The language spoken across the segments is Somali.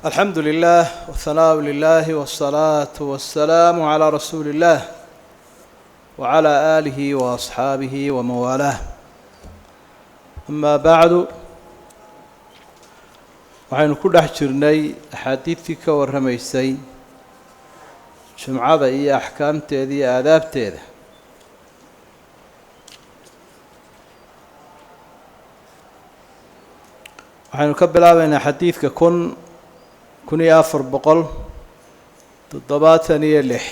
الحمد لله والثناء لله والصلاة والسلام على رسول الله وعلى آله وأصحابه ومن والاه. أما بعد، waxaynu ku dhex jirnay axaadiidtii ka warramaysay jumcada iyo axkaamteeda iyo aadaabteeda. waxaynu ka bilaabaynaa xadiidka kun iyo afar boqol toddobaatan iyo lix.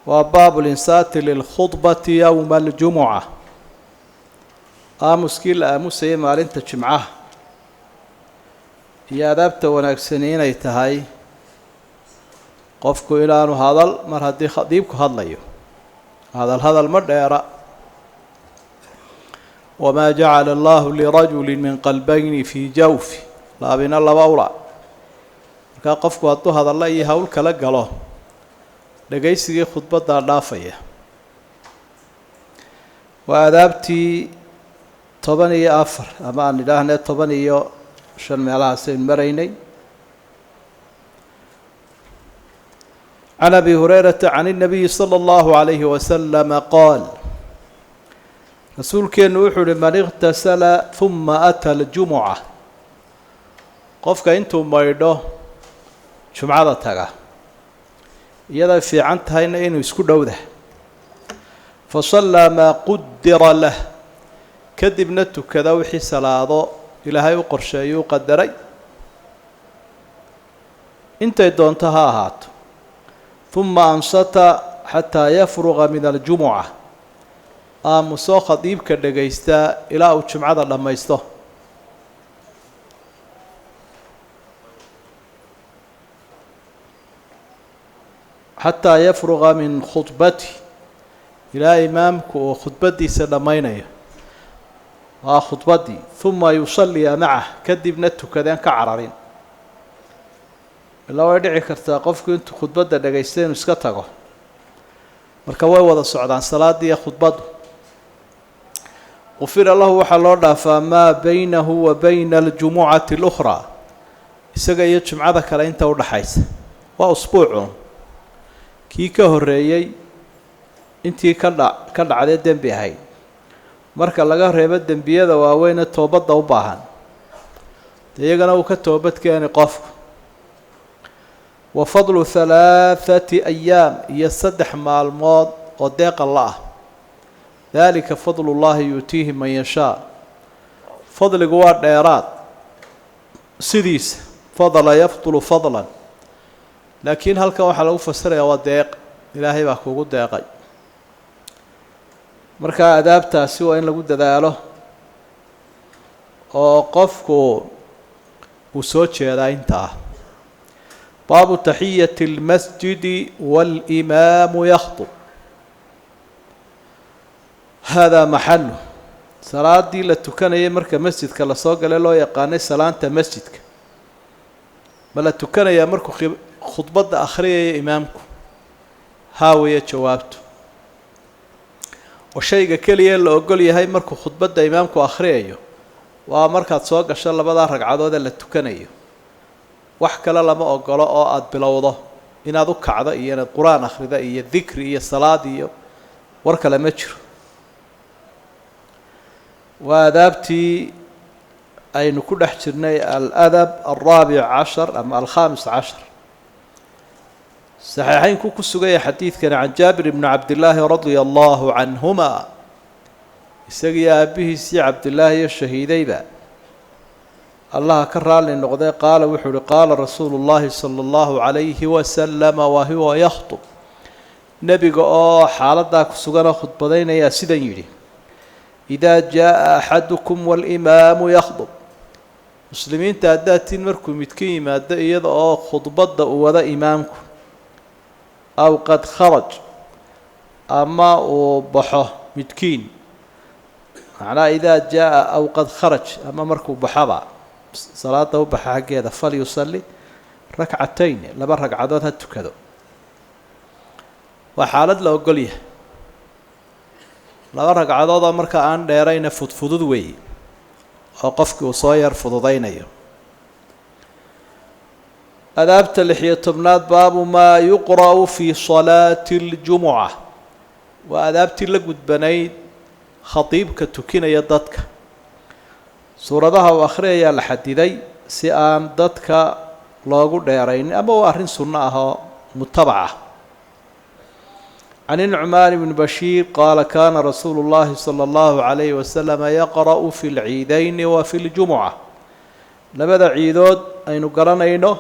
waa baabu linsaati lilkhudbati yowma aljumuca. aamuskii la aamusayay maalinta jimcaha iyo aadaabta wanaagsani inay tahay qofku inaanu hadal mar haddii khadiibku hadlayo. hadal ma dheera. wamaa jacala allahu lirajuli min qalbayni fii jawfi laabina laba ula. markaa qofku hadduu hadalla iyo hawl kala galo dhagaysigii khudbaddaa dhaafaya. waa aadaabtii 14 ama aan idhaahnay 15 meelahaasaynu maraynay. can abi hurayrata can الnabiyi salى اllahu عalayhi wasalama qaal, rasuulkeennu wuxuu uhi man iqtasala huma ata aljumuca. qofka intuu maydho jumcada taga, iyaday fiican tahayna inuu isku dhowda, fasallaa maa qudira lah, kadibna tukada wixii salaado ilaahay u qorsheeyuu qadaray intay doonto ha ahaato. huma ansata xataa yafruqa min aljumuca. aamusoo khadiibka dhagaystaa ilaa uu jumcada dhammaysto. xataa yafruqa min khudbati, ilaa imaamku uu khudbadiisa dhammaynayo. waa khudbaddii. huma yusalliya macah, kadibna tukadeen ka cararin. ilaa way dhici kartaa qofku intuu khudbadda dhagaysta inuu iska tago, marka way wada socdaan salaaddii iyo khudbaddu. qufira lahu waxaa loo dhaafaa maa baynahu wa bayna aljumucati اlukhraa, isaga iyo jumcada kale inta udhaxaysa. waa usbuucun. kii ka horreeyey intii ka dhacdee dembi ahayd, marka laga reebo dembiyada waaweyne toobadda u baahan, dee iyagana uu ka toobad keeni qofku. wa fadlu 3 ayaam, iyo 3 maalmood oo deeqa la ah. dalika fadlu llahi yuutiihi man yashaa. fadligu waa dheeraad sidiisa. fadla yafdulu fadlan, laakiin halkan waxaa lagu fasirayaa waa deeq, ilaahay baa kugu deeqay. markaa adaabtaasi waa in lagu dadaalo oo qofku uu soo jeedaa intaa. baabu taxiyati اlmasjidi waاlimaamu yakhdub. haadaa maxalu. salaadii la tukanayay marka masjidka lasoo galay loo yaqaanay salaanta masjidka, ma la tukanayaa markuu khudbadda akhriyaya imaamku? haa weeye jawaabtu. oo shayga keliya la ogol yahay markuu khudbadda imaamku akhriyayo waa markaad soo gasho 2 ragcadood ee la tukanayo. wax kale lama ogolo oo aada bilowdo inaad u kacdo iyo inaad qur-aan akhrida iyo dikri iyo salaad iyo war kale ma jiro. waa adaabtii aynu ku dhex jirnay aladab 14 ama 15. saxiixaynku ku sugaya xadiidkani can jaabir bni cabdillaahi radia allahu canhuma. isagiiyo aabbihiisii cabdillaahi iyo shahiidayba allaha ka raalli noqday. qaala wuxuu uhi qaala rasuulu llahi sala allahu calayhi wasalama wa huwa yakhdub. nebiga oo xaaladdaa ku suganoo khudbadaynayaa sidan yidhi: idaa jaa'a axadukum walimaamu yakhdub. muslimiinta haddaatiin markuu midka yimaado iyada oo khudbadda uu wada imaamku, aw qad kharaj, ama uu baxo midkiin. macnaha idaa jaa'a aw qad kharaj, ama markuu baxaba salaada u baxa xaggeeda, falyusalli rakcatayn, 2 ragcadood ha tukado. waa xaalad la ogol yahay. 2 ragcadoodoo marka aan dheerayna fudfudud weeye oo qofkii uu soo yar fududaynayo. adaabta 16aad baabu maa yuqra'u fi salaati اljumuca waa adaabtii la gudbanayd khatiibka tukinaya dadka suuradaha uu akhriyayaa la xadiday si aan dadka loogu dheeraynin ama waa arrin sunno ah oo mutabaca can النعmaan بn bashiir qaala kana rasuulu اllahi salى اllahu عalayhi waslama yaqra'u fi اlciidayni wa fi اljumuca labada ciidood aynu garanayno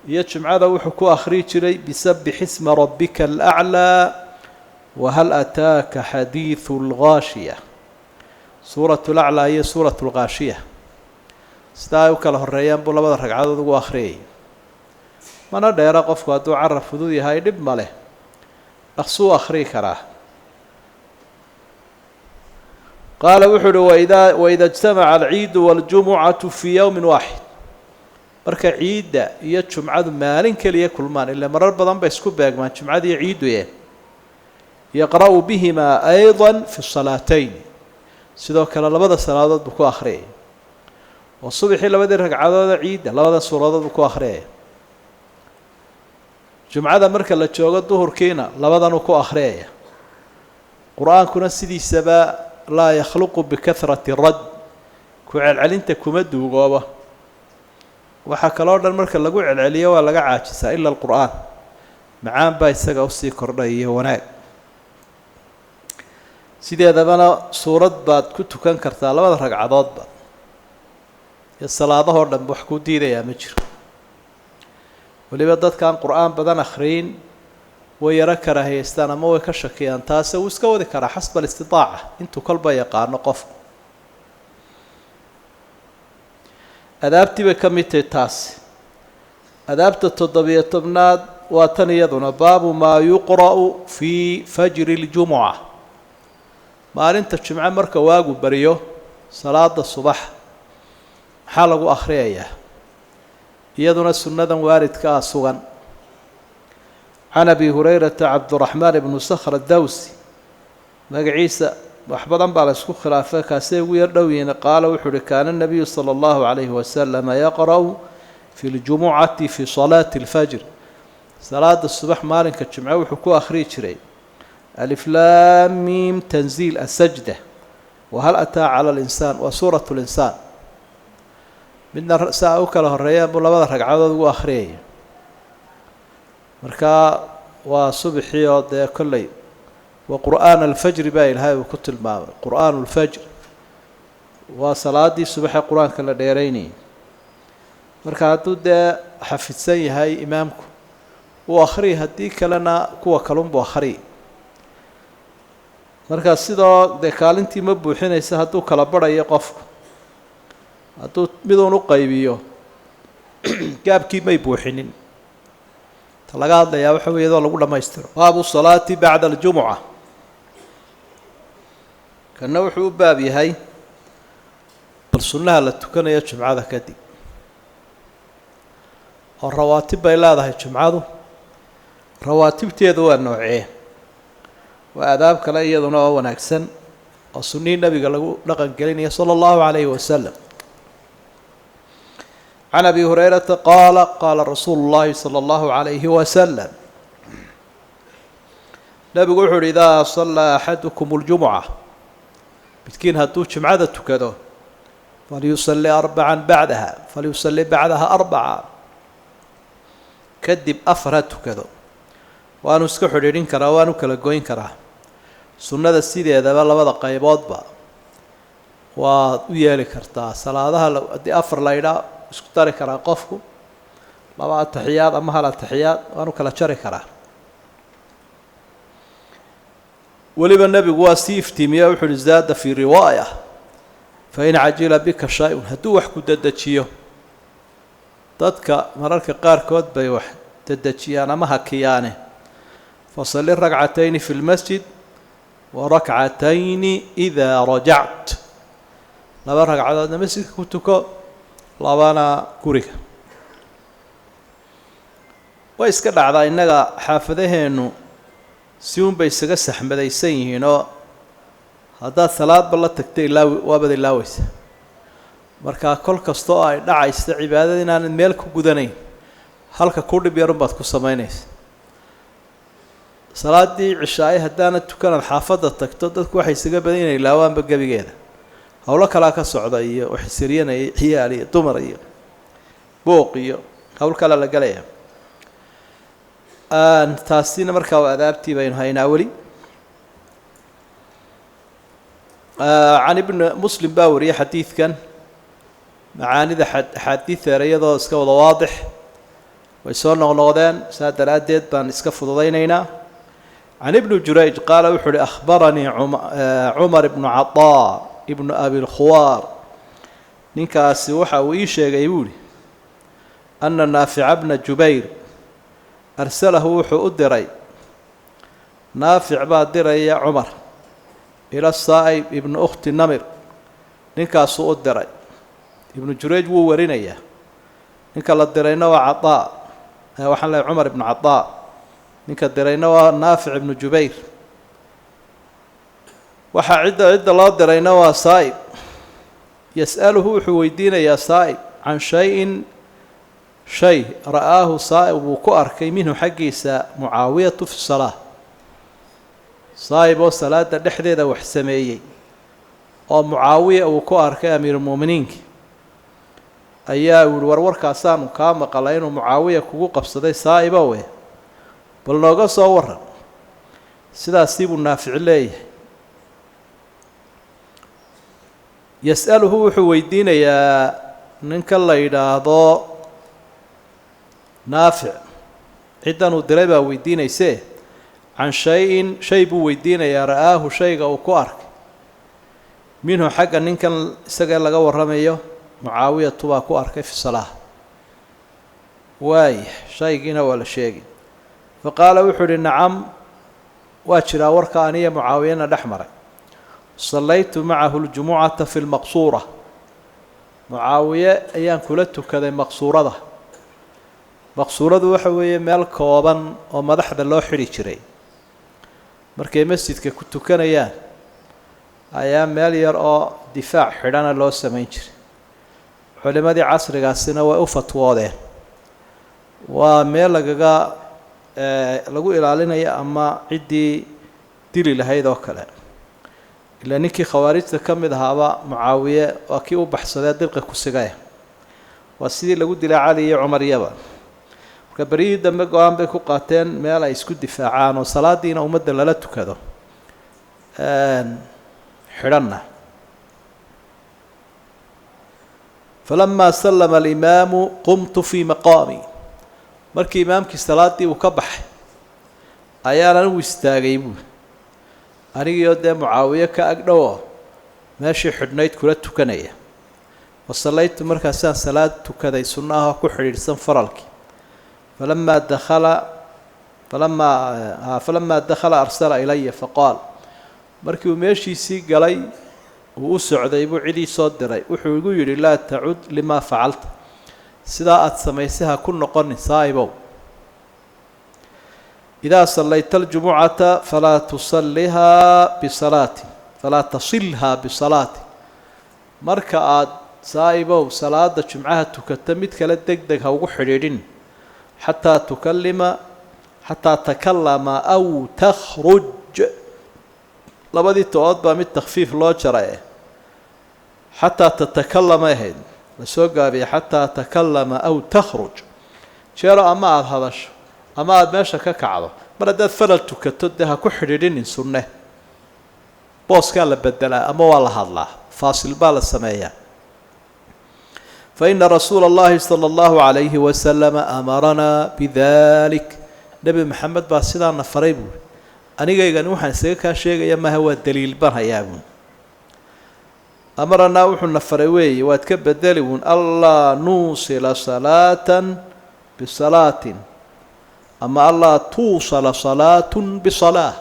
iyo jumcada wuxuu ku akhrii jiray bisabbix isma rabbika alأclىa wahal ataaka xadiiثu اlgaashiya suuraة اlaclىa iyo suuraة اlgaashiya sidaa ay u kala horeeyaan buu labada ragcadood ugu akhriyay mana dheera qofku hadduu carab fudud yahay dhib ma leh dhaqsuu akhriyi karaa qaala wuxuu uhi waida اجtamaca alciidu wاljumucaةu fii yowmi waaxid marka ciidda iyo jumcadu maalin keliya kulmaan ila marar badan bay isku beegmaan jumcada iyo ciidduye yaqra'u bihimaa ayضa fi الصalaatayn sidoo kale labada salaadood buu ku akhriyay oo subaxii labadii ragcadooda ciidda labada suuradood buu ku akhriyaya jumcada marka la joogo duhurkiina labadanuu ku akhriyaya qur-aankuna sidiisaba laa yakhluqu bikahrati rad ku celcelinta kuma duugooba waxaa kaloo dhan marka lagu celceliyo waa laga caajisaa ila alqur'aan macaan baa isaga usii kordhay iyo wanaag sideedabana suurad baad ku tukan kartaa labada ragcadoodba iyo salaadahoo dhanba wax kuu diidayaa ma jiro weliba dadkaan qur-aan badan akhriyin way yaro karaahiyeystaan ama way ka shakiyaan taase wuu iska wadi karaa xasba alistitaaca intuu kolba yaqaano qofku adaabtii bay ka mid tahay taasi adaabta 17aad waa tan iyaduna baabu maa yuqra'u fii fajri اljumuca maalinta jumco marka waagu baryo salaada subax maxaa lagu akhriyayaa iyaduna sunnadan waaridka ah sugan can abi hurayrata cabduraxmaan ibnu sakhr adawsi magaciisa wax badan baa la isku khilaafay kaasay ugu yar dhow yihiin qaala wuxuu uhi kaana nabiyu sala allahu calayhi wasalama yaqra'u fi ljumucati fi salaati اlfajr salaada subax maalinka jumco wuxuu ku akhriyi jiray aliflaam miim tanziil asajda wahal ataa cala linsaan waa suurat linsaan midna saa u kala horeeyaan buu labada ragcadood ugu akhriyaya markaa waa subxii oo dee kolley wa qur'aana alfajri baa ilaahay uu ku tilmaamay qur'aanu lfajr waa salaadii subaxee qur-aanka la dheeraynayay marka hadduu dee xafidsan yahay imaamku uu akhriyi haddii kalena kuwa kalunbuu akhriyi markaa sidoo dee kaalintii ma buuxinaysa hadduu kala barhayo qofku hadduu miduun u qaybiyo gaabkii may buuxinin ta laga hadlayaa waxa wey iyadoo lagu dhammaystiro baabu salaati bacda aljumuca kana wuxuu u baab yahay bal sunnaha la tukanayo jumcada kadib oo rawaatib bay leedahay jumcadu rawaatibteedu waa noocee waa adaab kale iyaduna oo wanaagsan oo sunnihii nabiga lagu dhaqan gelinayo sala allahu calayhi wasalam can abi hurayrata qaala qaala rasuulu llahi sala allahu calayhi wasalam nabigu wuxuu uhi idaa sallaa axadukum اljumuca midkiin hadduu jumcada tukado falyusalli arbacan bacdaha falyusalli bacdaha arbaca kadib afar ha tukado waanu iska xidhiidhin karaa waanu kala goyn karaa sunnada sideedaba labada qayboodba waad u yeeli kartaa salaadaha haddii afar la ydhaa isku dari karaa qofku laba ataxiyaad ama hal ataxiyaad waanu kala jari karaa weliba nebigu waa sii iftiimiya wuxu uhi zaada fii riwaaya fain cajila bika shay-un hadduu wax ku dedejiyo dadka mararka qaarkood bay wax dedejiyaan ama hakiyaane fasalli ragcatayni fi lmasjid wa rakcatayni idaa rajact laba ragcadoodna masjidka ku tuko labana guriga way iska dhacdaa innaga xaafadaheennu si unbay isaga saxmadaysan yihiinoo haddaad salaadba la tagta waabad ilaaweysa markaa kol kasta oo ay dhacaysa cibaadada inaanad meel ku gudanayn halka ku dhib yarun baad ku samaynaysa salaadii cishaay haddaana tukanad xaafadda tagto dadku waxay isaga badan inay laawaanba gebigeeda howlo kalaa ka socda iyo waxsiryanaya ciyaal iyo dumar iyo booq iyo hawl kale la galaya taasina markaa waa adaabtii baynu haynaa weli can ibn muslim baa wariyay xadiidkan macaanida axaadiid erayadoo iska wada waadix way soo noqnoqdeen saa daraaddeed baan iska fududaynaynaa can ibni jurayj qaala wuxuu uhi akhbaranii cumar ibnu caطaa ibnu abi lkhuwaar ninkaasi waxa uu ii sheegay buu ihi ana naafica bna jubayr arsalahu wuxuu u diray naafic baa diraya cumar ila saa'ib ibnu ukhti namir ninkaasuu u diray ibnu jurayj wuu warinayaa ninka la dirayna waa caطaa waxaan leehay cumar ibnu caطaa ninka dirayna waa naafic ibnu jubayr waxaa cidda loo dirayna waa saa'ib yas'aluhu wuxuu weydiinayaa saa'ib can shayin shay ra'aahu saa'ib wuu ku arkay minhu xaggiisa mucaawiyatu fi salaa saa'ib oo salaada dhexdeeda wax sameeyey oo mucaawiya uu ku arkay amiirulmu'miniinka ayaa yihi warwarkaasaanu kaa maqalay inuu mucaawiya kugu qabsaday saa'ibo we bal nooga soo waran sidaasii buu naafic leeyahay yas'aluhu wuxuu weydiinayaa ninka la yidhaahdo naafic ciddan uu diray baa weydiinaysee can shayin shay buu weydiinayaa ra'aahu shayga uu ku arkay minhu xagga ninkan isaga laga warramayo mucaawiyatu baa ku arkay fi salaa waaya shaygiina waa la sheegi faqaala wuxuu uhi nacam waa jiraa warka aniya mucaawiyana dhex maray sallaytu macahu ljumucata fi lmaqsuura mucaawiye ayaan kula tukaday maqsuurada maqsuuradu waxa weeye meel kooban oo madaxda loo xidhi jiray markay masjidka ku tukanayaan ayaa meel yar oo difaac xidhana loo samayn jiray culimadii casrigaasina way u fatwoodeen waa meel lagu ilaalinaya ama ciddii dili lahayd oo kale ilaa ninkii khawaarijta ka mid ahaaba mucaawiye waa kii u baxsadee dirqi ku sigaya waa sidii lagu dilay cali iyo cumaryaba marka beryihii dambe go-aan bay ku qaateen meel ay isku difaacaan oo salaadiina ummadda lala tukado xidhanna falamaa sallama alimaamu qumtu fii maqaami markii imaamkii salaaddii uu ka baxay ayaan anigu istaagay buui anigiioo dee mucaawiye ka agdhowo meeshii xidhnayd kula tukanaya wasallaytu markaasaan salaad tukaday sunno ahoo ku xidhiidhsan faralkii falamaa dakhala arsala ilaya faqaal markii uu meeshiisii galay uu u socday buu cidii soo diray wuxuu igu yidhi laa tacud limaa facalta sidaa aada samaysay ha ku noqonin saa'ibow idaa sallayta aljumucata falaa tasilhaa bisalaati marka aada saa'ibow salaada jumcaha tukata mid kale deg deg ha ugu xidhiidhin xataa takallama aw takhruj labadii to-ood baa mid takhfiif loo jaray xataa tatakallama ahayd la soo gaabiyay xataa takallama aw takhruj jeero ama aada hadasho ama aada meesha ka kacdo mar haddaad falal tukato dee ha ku xidhiidhinin sunne booskaa la bedelaa ama waa la hadlaa faasil baa la sameeyaa faina rasuula اllahi salى اllahu عalayhi wasalama amaranaa bidalik nebi maxamed baa sidaana faray buuri anigaygani waxaan isaga kaa sheegaya maaha waa daliil baan hayaa buun amaranaa wuxuuna faray weeye waad ka bedeli wuun allaa nuusila salaatan bisalaatin ama allaa tuusala salaatun bisalaa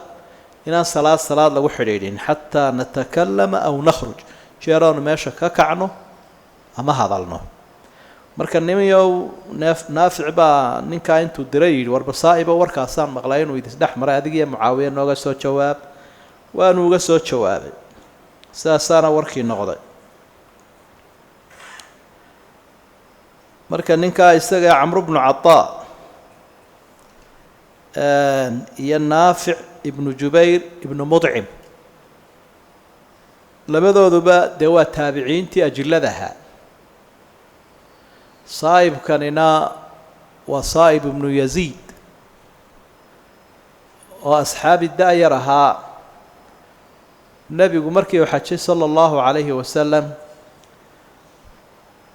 inaan salaad lagu xidhiidhin xataa natakallama aw nakhruj jeeraanu meesha ka kacno ama hadalno marka nimayow naafic baa ninkaa intuu diray yidhi warba saa'ibo warkaasaan maqlay inuu idisdhex maray adigiiyo mucaawiye nooga soo jawaab waanu uga soo jawaabay sidaasaana warkii noqday marka ninkaa isaga camru bnu cataa iyo naafic ibnu jubayr ibnu mudcim labadooduba dee waa taabiciintii ajilladaha saa'ibkanina waa saa'ib ibnu yaziid oo asxaabi da-yar ahaa nebigu markii uu xajay sala allahu calayhi wasalam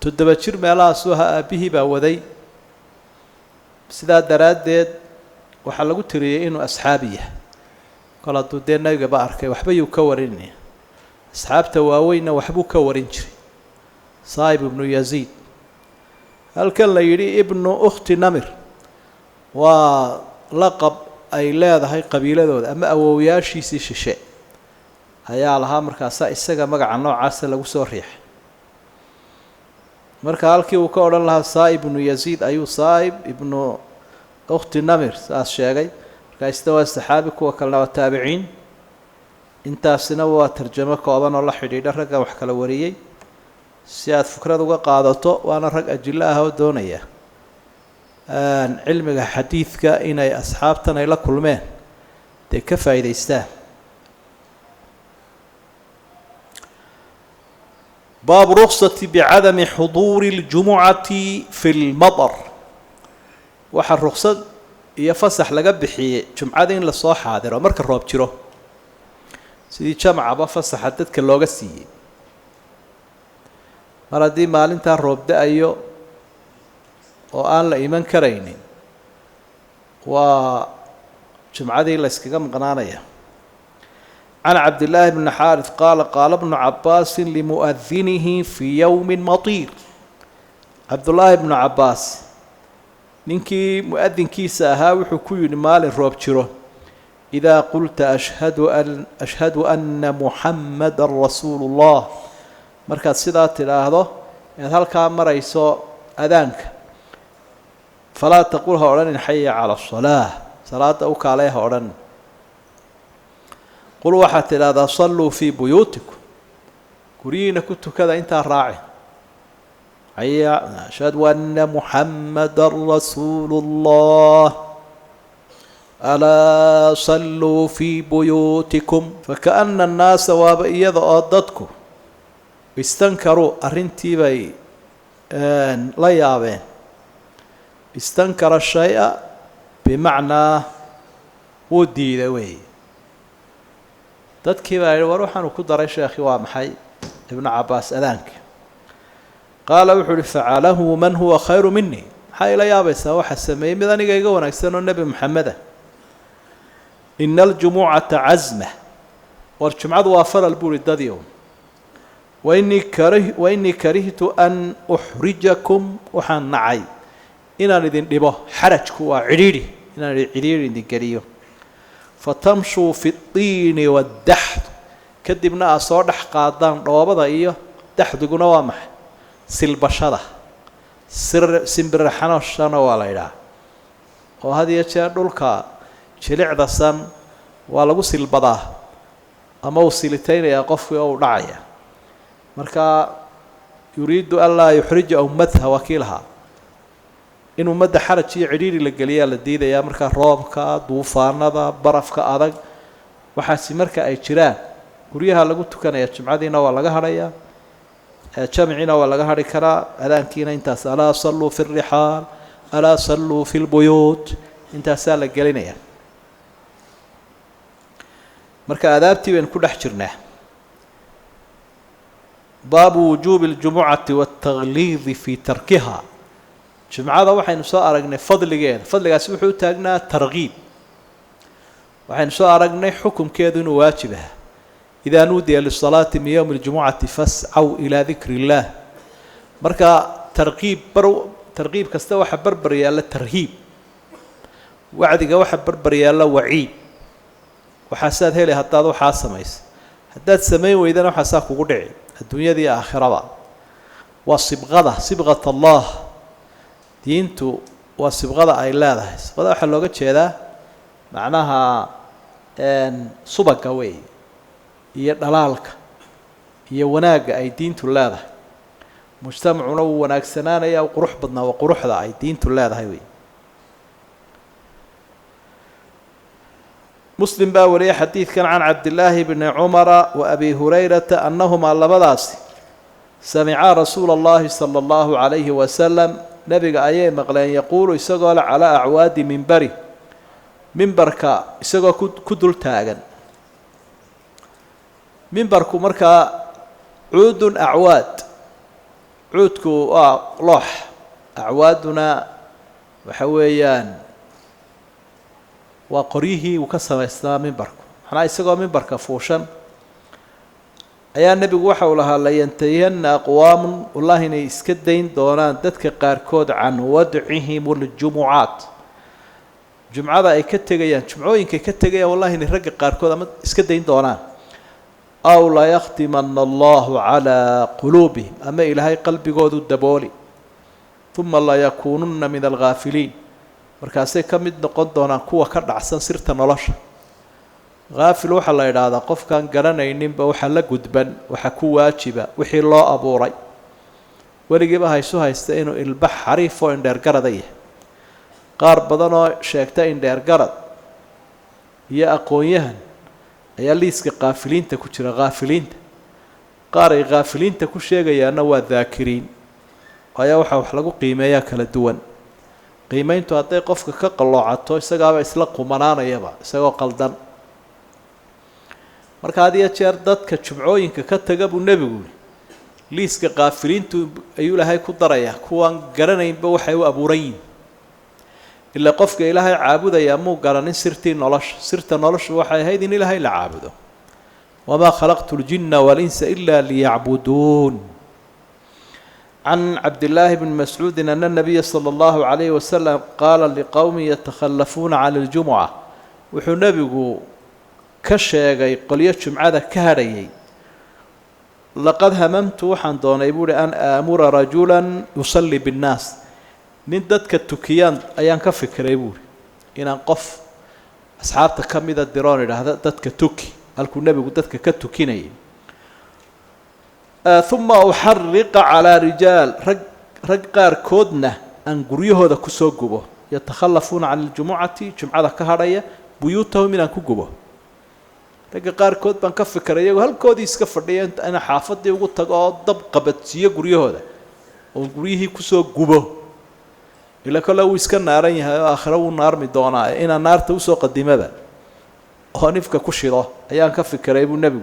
7 jir meelahaasuu ahaa aabbihii baa waday sidaa daraaddeed waxaa lagu tiriyey inuu asxaabi yahay kol hadduu dee nebigaba arkay waxba yuu ka warinaya asxaabta waaweynna waxbuu ka warin jiray saa'ib ibnu yaziid halkan la yidhi ibnu ukhti namir waa laqab ay leedahay qabiiladooda ama awowyaashiisii shishe ayaa lahaa markaasaa isaga magaca noocaasa lagu soo riixay marka halkii uu ka odhan lahaa saa'ib ibnu yaziid ayuu saa'ib ibnu ukhti namir saas sheegay markaa isna waa saxaabi kuwa kalena waa taabiciin intaasina waa tarjamo kooban oo la xidhiidha raggan wax kala wariyey si aada fikrad uga qaadato waana rag ajillo ah oo doonaya cilmiga xadiidka inay asxaabtan ay la kulmeen dee ka faa'iidaystaan baabu ruksati bicadami xuduuri اljumucati fi lmadar waxaa ruksad iyo fasax laga bixiyey jumcada in lasoo xaadiro marka roob jiro sidii jamcaba fasaxa dadka looga siiyey mar haddii maalintaa roob da-ayo oo aan la iman karaynin waa jumcadii la yskaga maqnaanaya can cabdillaahi bni xaarif qaala qaala bnu cabaasin limu'adinihi fii yowmi matiir cabdullaahi bnu cabbaas ninkii mu-adinkiisa ahaa wuxuu ku yidhi maalin roob jiro idaa qulta ashhadu anna muxammadan rasuulu ullah markaad sidaa tidhaahdo inaad halkaa marayso adaanka falaa taqul ha odhanin xaya cala asalaa salaada u kaalay ha odhan qul waxaad tidhaahdaa salluu fii buyuutikum guryihiina ku tukada intaa raaci ashhadu anna muxammadan rasuulu ullah alaa salluu fii buyuutikum fakaana annaasa waaba iyada oo dadku istankaruu arrintii bay la yaabeen istankara shay-a bimacnaa wuu diida weeye dadkii baa yihi war waxaanu ku daray sheekhi waa maxay ibnu cabbaas adaanka qaala wuxuu uhi facalahu man huwa khayru minii maxaa ila yaabaysaa waxa sameeyey mid aniga iga wanaagsan oo nebi maxameda ina aljumucata casma war jumcadu waa faral buu ihi dadiow wainii karihtu an uxrijakum waxaan nacay inaan idin dhibo xarajku waa cidhiidhi inaan cidhiidhi idin geliyo fatamshuu fi اdiini wاdaxd kadibna aad soo dhex qaadaan dhoobada iyo daxdiguna waa maxay silbashada simbirraxanoshana waa la idhaha oo had iyo jeer dhulka jilicda san waa lagu silbadaa ama uu silitaynayaa qofkii oo u dhacaya marka yuriidu an laa yuxrija ummadha wakiilha in ummadda xaraj iyo cidhiidhi la geliyaa la diidayaa markaa roobka duufaanada barafka adag waxaasi marka ay jiraan guryaha lagu tukanaya jumcadiina waa laga hadhayaa jamciina waa laga hadhi karaa adaankiina intaas alaa salluu fi الrixaal alaa salluu fi اlbuyuut intaasaa la gelinaya marka aadaabtii baynu ku dhex jirnaa baabu wujuubi اljumucati waاtagliidi fi tarkiha jumcada waxaynu soo aragnay fadligeeda fadligaasi wuxuu u taagnaa targiib waxaynu soo aragnay xukumkeedu inuu waajib aha idaa nuudiya lisalaati min yowmi اljumucati fascaw ilaa dikri اllah marka targiib kasta waxa barbar yaalla tarhiib wacdiga waxa barbar yaalla waciid waxaasaad heli haddaad waxaa samaysa haddaad samayn weydana waxaasaa kugu dhici adduunyadii aakhiraba waa sibqat allah diintu waa sibqada ay leedahay sibqada waxaa looga jeedaa macnaha subaga weey iyo dhalaalka iyo wanaagga ay diintu leedahay mujtamacuna wuu wanaagsanaanaya qurux badnaa waa quruxda ay diintu leedahay wey مسلم باولي حديث كان عن عبد الله بن عمر وأبي هريرة أنهما لبداس سمعا رسول الله صلى الله عليه وسلم نبي أيه مقلين يقول يسقل على أعواد منبره منبرك يسقل كدل تاغن منبرك مركا عود أعواد عودك لوح أعوادنا وحويان وقريه وكسر إسلام منبرك حنا يسقى منبرك فوشن أيها النبي وحولها لا ينتهين أقوام والله إن يسكدين دونان دتك قاركود عن ودعهم الجمعات جمعة أي كتجيان جمعوين كتجيان والله إن رجع قاركود أما يسكدين دونان أو لا يختمن الله على قلوبهم أما إلى هاي قلبي قود الدبولي ثم لا يكونن من الغافلين markaasay ka mid noqon doonaan kuwa ka dhacsan sirta nolosha gaafil waxa la yiraahdaa qofkan garanayninba waxa la gudban waxa ku waajiba wixii loo abuuray waligiiba haysta inuu ilbax xariif oo indheer garad yahay qaar badan oo sheegta indheer garad iyo aqoon-yahan ayaa liiska qaafiliinta ku jira qaafiliinta qaar ay qaafiliinta ku sheegayaana waa daakiriin ayaa waxa wax lagu qiimeeyaa kala duwan qiimeyntu haday qofka ka qaloocato isagaaba isla qumanaanayaba isagoo qaldan marka hadiya jeer dadka jumcooyinka ka taga buu nabigu liiska qaafiliintu ayuu ilaahay ku daraya kuwan garanaynba waxay u abuurayn illa qofka ilaahay caabudaya muu garanin sirtii nolosha sirta nolosha waxay ahayd in ilaahay la caabudo wama khalaqtul jinna wal insa illa liya'budun عن عبد الله بن مسعود أن النبي صلى الله عليه وسلم قال لقوم يتخلفون عن الجمعة وحو نبيغو كشيغي قلية جمعة كهريي لقد هممت وحن دون يقول أن آمر رجلا يصلي بالناس نددك التكيان أيان كفكر يقول إن أنقف أصحابتك كم إذا الدران هذا ددك تكي قالكو النبي ددك كتكيني ثم أحرق على رجال رجال كودنا أن قريه هذا كسوجبه يتخلفون عن الجمعة جمعة كهرية بيوتهم من كوجبه رجال كود بنكف كريه وهل كود يسكفر لي أنت أنا حافظ يقول تقعد ضب قبتيه قريه هذا وقريه كسوجبه إلا كله يسكن نارين آخره النار مدونا إن النار توسق قديمة بقى هنفك كشيرة أيام كف كريه النبي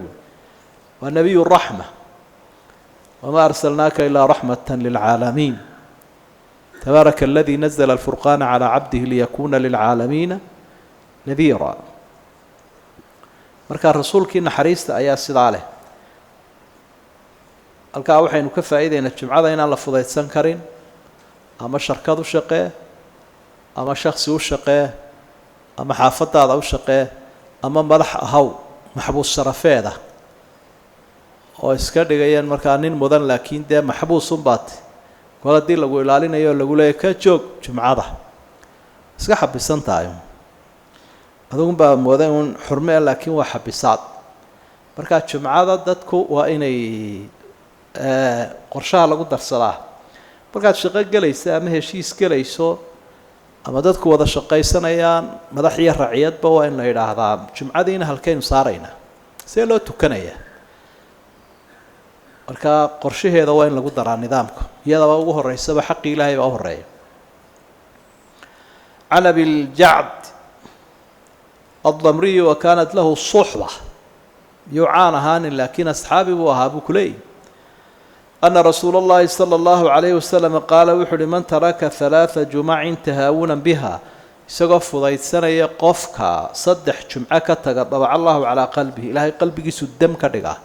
والنبي الرحمة وما أرسلناك إلا رحمة للعالمين تبارك الذي نزل الفرقان على عبده ليكون للعالمين نذيرا marka rasuulkiina xariista ayaa sidaa leh halka waxaynu ka faa'iideynaa jumcada inaan la fudeydsan karin ama shirkad u shaqee ama shakhsi u shaqee ama xaafadaada u shaqee ama madax ahaw maxbuus sharafeeda oo iska dhigayaan markaa nin mudan laakiin dee maxbuus un baad kala dii lagu ilaalinayo lagu leeyahay ka joog jumcada iska xabisan tahay adugu baa mooday un xurme laakiin waa xabisaad marka jumcada dadku waa inay qorshaha lagu darsadaa markaad shaqo galayso ama heshiis galayso ama dadku wada shaqaysanayaan madax iyo raciyadba waa in la yiraahdaa jumcadiina halkaynu saaraynaa see loo tukanayaa marka qorshaheeda waa in lagu daraa nidaamka iyadaba ugu horeysaba xaq ilaahay baa horeeya عن أبي الجعد الضمري وكانت له صحبة يعانى هان لكن أصحابه وهابوا كلي أن رسول الله صلى الله عليه وسلم قال وحد من ترك 3 جمع تهاونا بها سقف ضيت سنة يقفك صدح جمعك طبع الله على قلبه إلهي قلبك سدم كدقه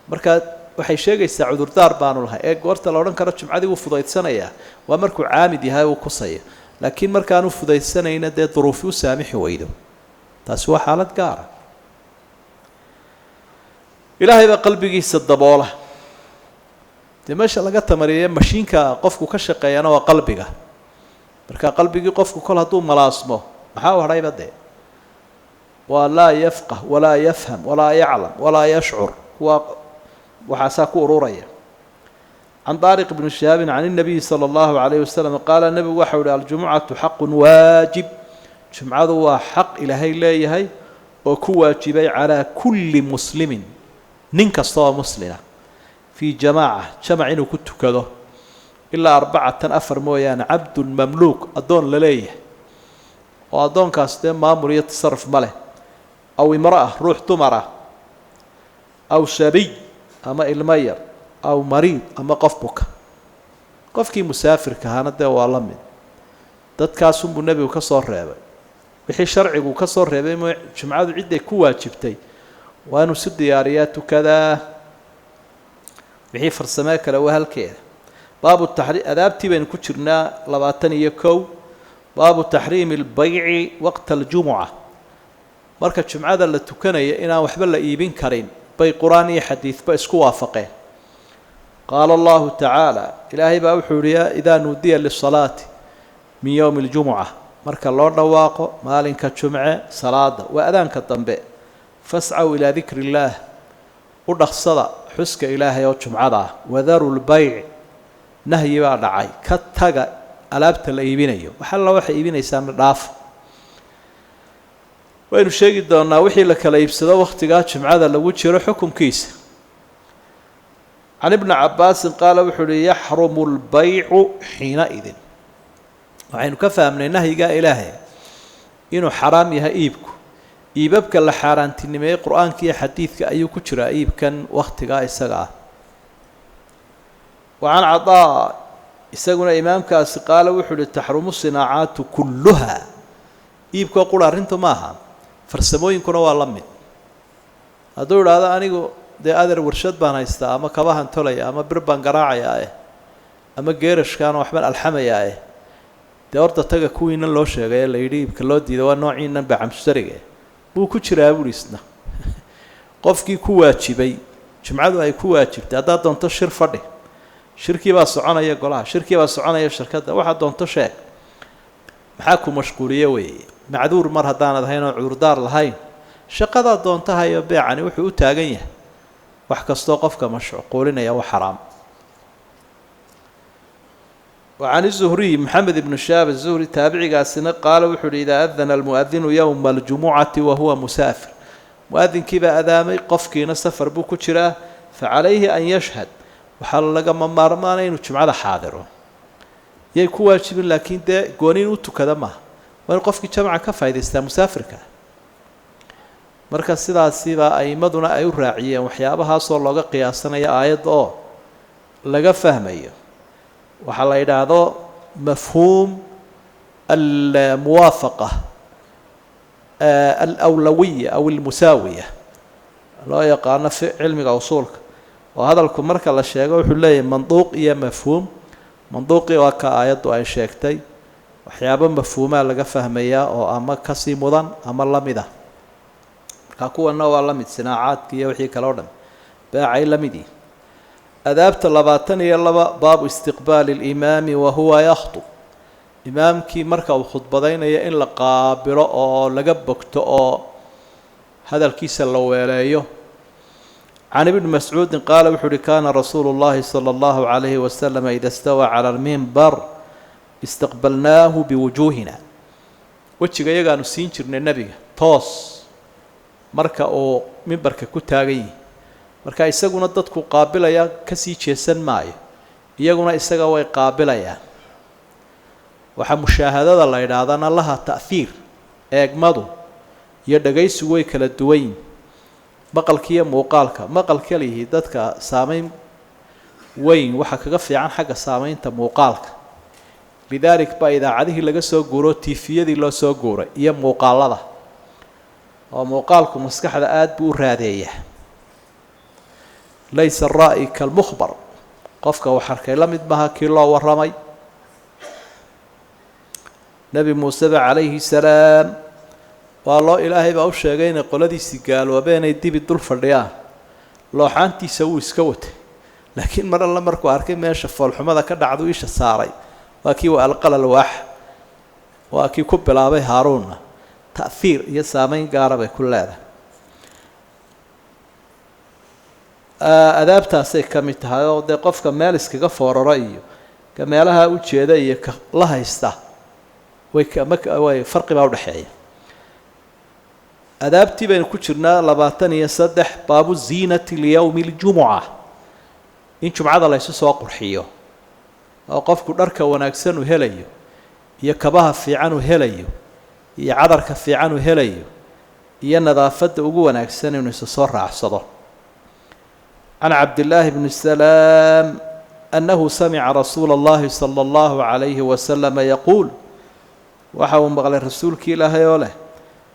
مركات waxay sheegaysaa cudurdaar baanu lahay ee goorta la oran karo jumcadii uu fudaydsanaya waa markuu caamid yahay uu kusay laakiin markaan uu fudaysanayna dee duruuf u saamixi weydo taas waa xaalad gaar ah ilaahay baa qalbigiisa daboola demasha laga tamariyay mashiinka qofku ka shaqeeyana waa qalbiga marka qalbigii qofku kol haduu malaasmo maxaa u haray bade wala yafqah wala yafham wala ya'lam wala yash'ur وحاساك أروريا عن طارق بن شهاب عن النبي صلى الله عليه وسلم قال النبي وحول الجمعة حق واجب جمعة حق إلهي لا يهي وكواجبي على كل مسلم ننك صوى مسلمة في جماعة جمعين كنت كذا إلا 4 أفر مويان عبد مملوك أدون لليه وأدون كاستين مامور يتصرف ماله أو امرأة روح تمرة أو شبي أما المير أو مريض أما قفبك قفكي مسافر كهانة ده والله من dad kaasun buu nabigu ka soo reebay wixii sharcigu ka soo reebay jumcadu cid ay ku waajibtay waa inuu si diyaariyaa tukadaa wixii farsamo kale waa halkeeda baabu tahriim adaabtii baynu ku jirnaa 21 baabu tahriim albay'i waqta aljumca marka jumcada la tukanaya inaan waxba la iibin karin bay quraan iyo xadiisba isku waafaqeen qaala allahu tacaala ilaahay baa wuxuu yidhi idaa nuudiya lisalaati من يوم الجمعة مركا الله نواقو مالك الجمعة صلاة وأذانك الضنباء فاسعوا إلى ذكر الله ودخصدا حسك إلهي وجمعة وذروا البيع نهي بعد عاي كتاقا ألابت الإيبينيو وحال الله وحي إيبيني سام راف وإنو الشيء دانا وحي لك ليبسدا واختقات جمعة لو تشير حكم كيس عن ابن عباس قال وحولي يحرم البيع حينئذ waxaynu ka fahmnay nahyiga ilaahay inuu xaraam yahay iibku iibabka la xaaraantinimeeyay quraanka iyo xadiidka ayuu ku jira iibkan waqtiga isaga ah وعن عطاء isaguna imaamkaasi qaala wuxuu tahrumu sinaacatu kulluha iibka qura arintu maaha farsamooyinkuna waa la mid haduu raada anigu de adar warshad baan haystaa ama kabahan tolaya ama birban garaacaya ama geerashkan waxban alxamaya de horta taga kuwiina loo sheegay la yiri ibka loo diiday waa noociinan bacamsariga buu ku jiraa burisna qofkii ku waajibay jumcadu ay ku waajibtay hadaa doonto shir fadhi shirkii baa soconaya golaha shirkii baa soconaya shirkada waxa doonto sheeg maxaa ku mashquuliye weeye macduur mar hadaan ahayn oo cudurdaar lahayn shaqada doonto hayo beecani wuxuu u taagan yahay wax kasto qofka mashquulinaya waa xaraam وعن الزهري محمد بن شهاب الزهري تابعي قاسنا قال وحول إذا أذن المؤذن يوم الجمعة وهو مسافر مؤذن كيبا أذامي قفكي نسفر بوكو تشراه فعليه أن يشهد وحال لقى ممارمانين وجمعة حاضره يكون واجب لكن ده قوانين وتو كذا ما وأن قفكي جمعة كفا إذا استا مسافر كه مركز سيدا أي مدنا أي راعية وحيابها صور لقى قياسنا يا آيات لقى فهميه وحلا يدعو مفهوم الموافقة الأولوية أو المساوية لا يقعنا في علم أصولك وهذا الكمرك على الشيء وحلا منطوق يا مفهوم منطوقي وكآيات وأي شيكتي وحيابا مفهومة لقى فهمية أو أما كسي مضان أما اللمدة كاكو أنه اللمد صناعات كي وحي كالوردن باعي لمدي أذابت اللباتن يلا باب استقبال الإمام وهو يخطب إمام كي مركا وخطبتين يا إن لقابر أو لقبكت أو هذا الكيس اللواليه عن ابن مسعود قال وحر كان رسول الله صلى الله عليه وسلم إذا استوى على المنبر استقبلناه بوجوهنا وجهك يجا نسينشر النبي توس مركا أو منبرك كتاغي marka isaguna dadku qaabilaya ka sii jeesan maayo iyaguna isaga way qaabilayaan waxa mushaahadada la yiraahdaa laha ta'thir eegmadu iyo dhagaysigu way kala duwan maqalkiyo muuqaalka maqalka leeyahay dadka saameyn weyn waxa kaga fiican xagga saameynta muuqaalka lidalik ba idaacadihi laga soo guuro tiifiyadii loo soo guuray iyo muuqaalada oo muuqaalku maskaxda aad buu raadeeyaa ليس الرأي كالمخبر قفك وحركي لمد بها كلا ورمي نبي موسى عليه السلام والله إلهي بأو شاقين قولدي سيقال وبين يدي بالدول فرديان لو حانتي سوي سكوت لكن مرة الله مركو عاركين ما يشفوا الحمادة كده عدو إيش الساري واكي وألقل الواح واكي كب العبي هارون تأثير يسامين قاربي كل هذا أذابتاسay kamid tahay oo de qofka meel iskaga fooraro iyo kameelaha u jeeda iyo la haysta way farqi baa u dhaxeeya adaabtii baynu ku jirnaa 23 baabu ziinati liyawmi ljumuca in jumcada la isu soo qurxiyo oo qofku dharka wanaagsan u helayo iyo kabaha fiican u helayo iyo cadarka fiican u helayo iyo nadaafada ugu wanaagsan inuu isu soo raacsado عن عبد الله بن السلام أنه سمع رسول الله صلى الله عليه وسلم يقول وحاو مغلى رسول كيلا هيوله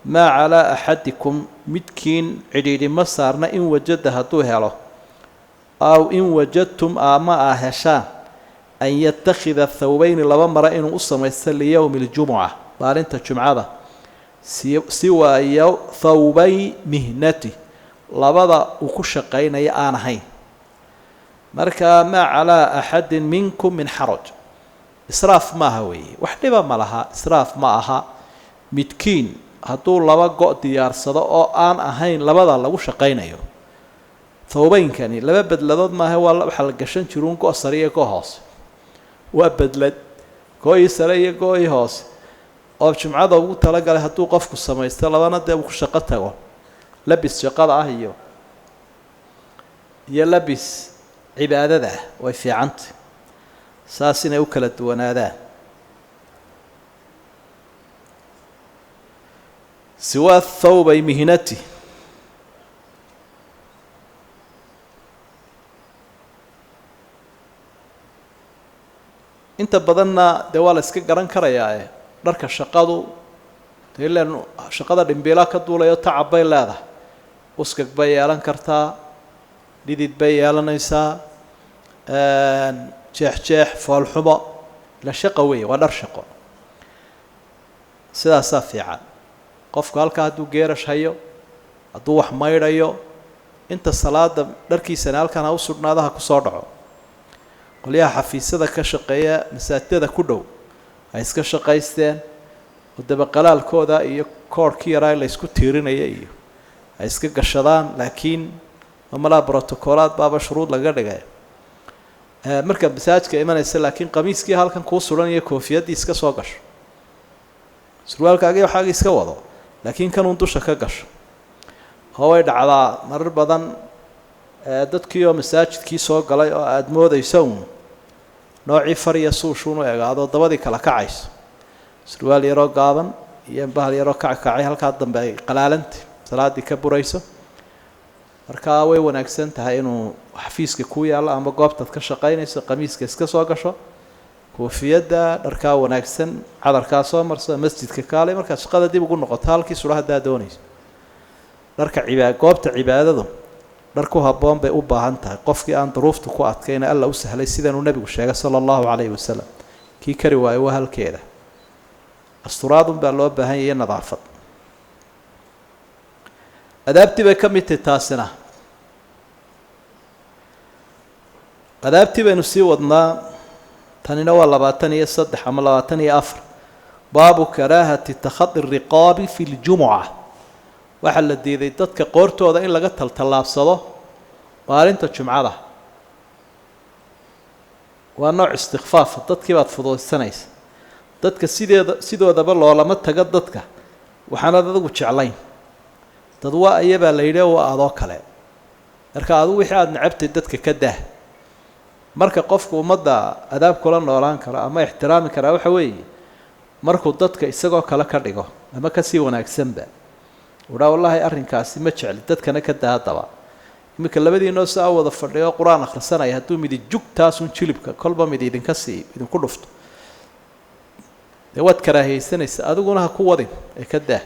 ما على أحدكم متكين عديد مصارنا إن وجدها توهله أو إن وجدتم آماء هشان أن يتخذ الثوبين لبمر إن أصم يسل يوم الجمعة قال أنت الجمعة سوى ثوبي مهنتي labada uu ku shaqeynaya aan ahayn marka ma ala ahad minkum min haraj israaf ma hawi wax dhiba ma laha israaf ma aha midkiin haduu laba go diyaarsado oo aan ahayn labada lagu shaqeynayo thawbaynkani laba badladood ma aha waa waxa la gashan jiruun go sariye go hoos waa badlad gooy sariye gooy hoos oo jumcada ugu tala galay haduu qofku sameeysto labana dee ku shaqo tago لبس شقادة هيو يلبس عبادة وفي عنت ساسنا وكلت ونادا سوى الثوب مهنتي انت بدلنا دوال اسك قران كريا دارك الشقادو إلا شقادة دمبيلا كدولا يتعب بيلاده uskag bay yeelan kartaa dhidid bay yeelanaysaa jeex foolxumo la shaqo weey waa dhar shaqo sidaas fiican qofka halka haduu geerash hayo haduu wax maydhayo inta salaada dharkiisana halkan u sudnaadaha ku soo dhaco qoliyaha xafiisada ka shaqeeya masaajidada ku dhow ay iska shaqaysteen oo dabaqalaalkooda iyo koorkii yaraa la isku tiirinayay iyo ay iska gashadaan laakiin amala protocolaad baaba shuruud laga dhigay marka masaajidka imanaysa laakiin qamiiskii halkan ku suran iyo koofiyadii iska soo gasho surwaalkaaga waxa iska wado laakiin kan uu dusha ka gasho haway dhacdaa marar badan dadkii oo masaajidkii soo galay oo aad moodayso nooci fariya suushuun oo eegaado dabadii kala kacayso surwaal yaro gaaban iyo bahal yaro kacay halka dambe ay qalaalanta salaadii ka burayso marka way wanaagsan tahay inuu xafiiska ku yaalo ama goobta ka shaqeynayso qamiiska iska soo gasho koofiyada dharka wanaagsan cadarka soo marso masjidka kaalay marka shaqada dib ugu noqoto halkii suraahada doonayso dharka goobta cibaadadu dharku haboon bay u baahan tahay qofkii aan duruuftu ku adkayna alla u sahlay sidaan uu nabigu sheegay sallallahu alayhi wasallam kii kari waay waa halkeeda asturaadun baa loo baahan yahay nadaafad adaabtii bay ka mid taasina adaabtii baynu sii wadnaa tanina waa 23 ama 24 baabu karaahati takhaddi riqaabi fi ljumuca waxa la diiday dadka qoortooda in laga taltallaabsado maalinta jumcada waa nooc istighfaaf dadkii baad fududaysanaysa dadka sidoodaba loolama taga dadka waxaana adigu jeclayn dad waa ayaba la yiraahdo waa adoo kale marka adigu wixii aad nacabtay dadka ka dah marka qofku umada adaab kula noolaan kara ama ixtiraami kara waxa weeye markuu dadka isagoo kale ka dhigo ama ka sii wanaagsanba wada wallahi arrinkaasi ma jecel dadkana ka daadaba imika labadiinoo saa wada fadhiyo quraan akhrisanay haduu mid jugtaas un jilibka kolba mid idinka sii idinku dhufto wad karaahaysanaysa adiguna ha ku wadin ee ka dah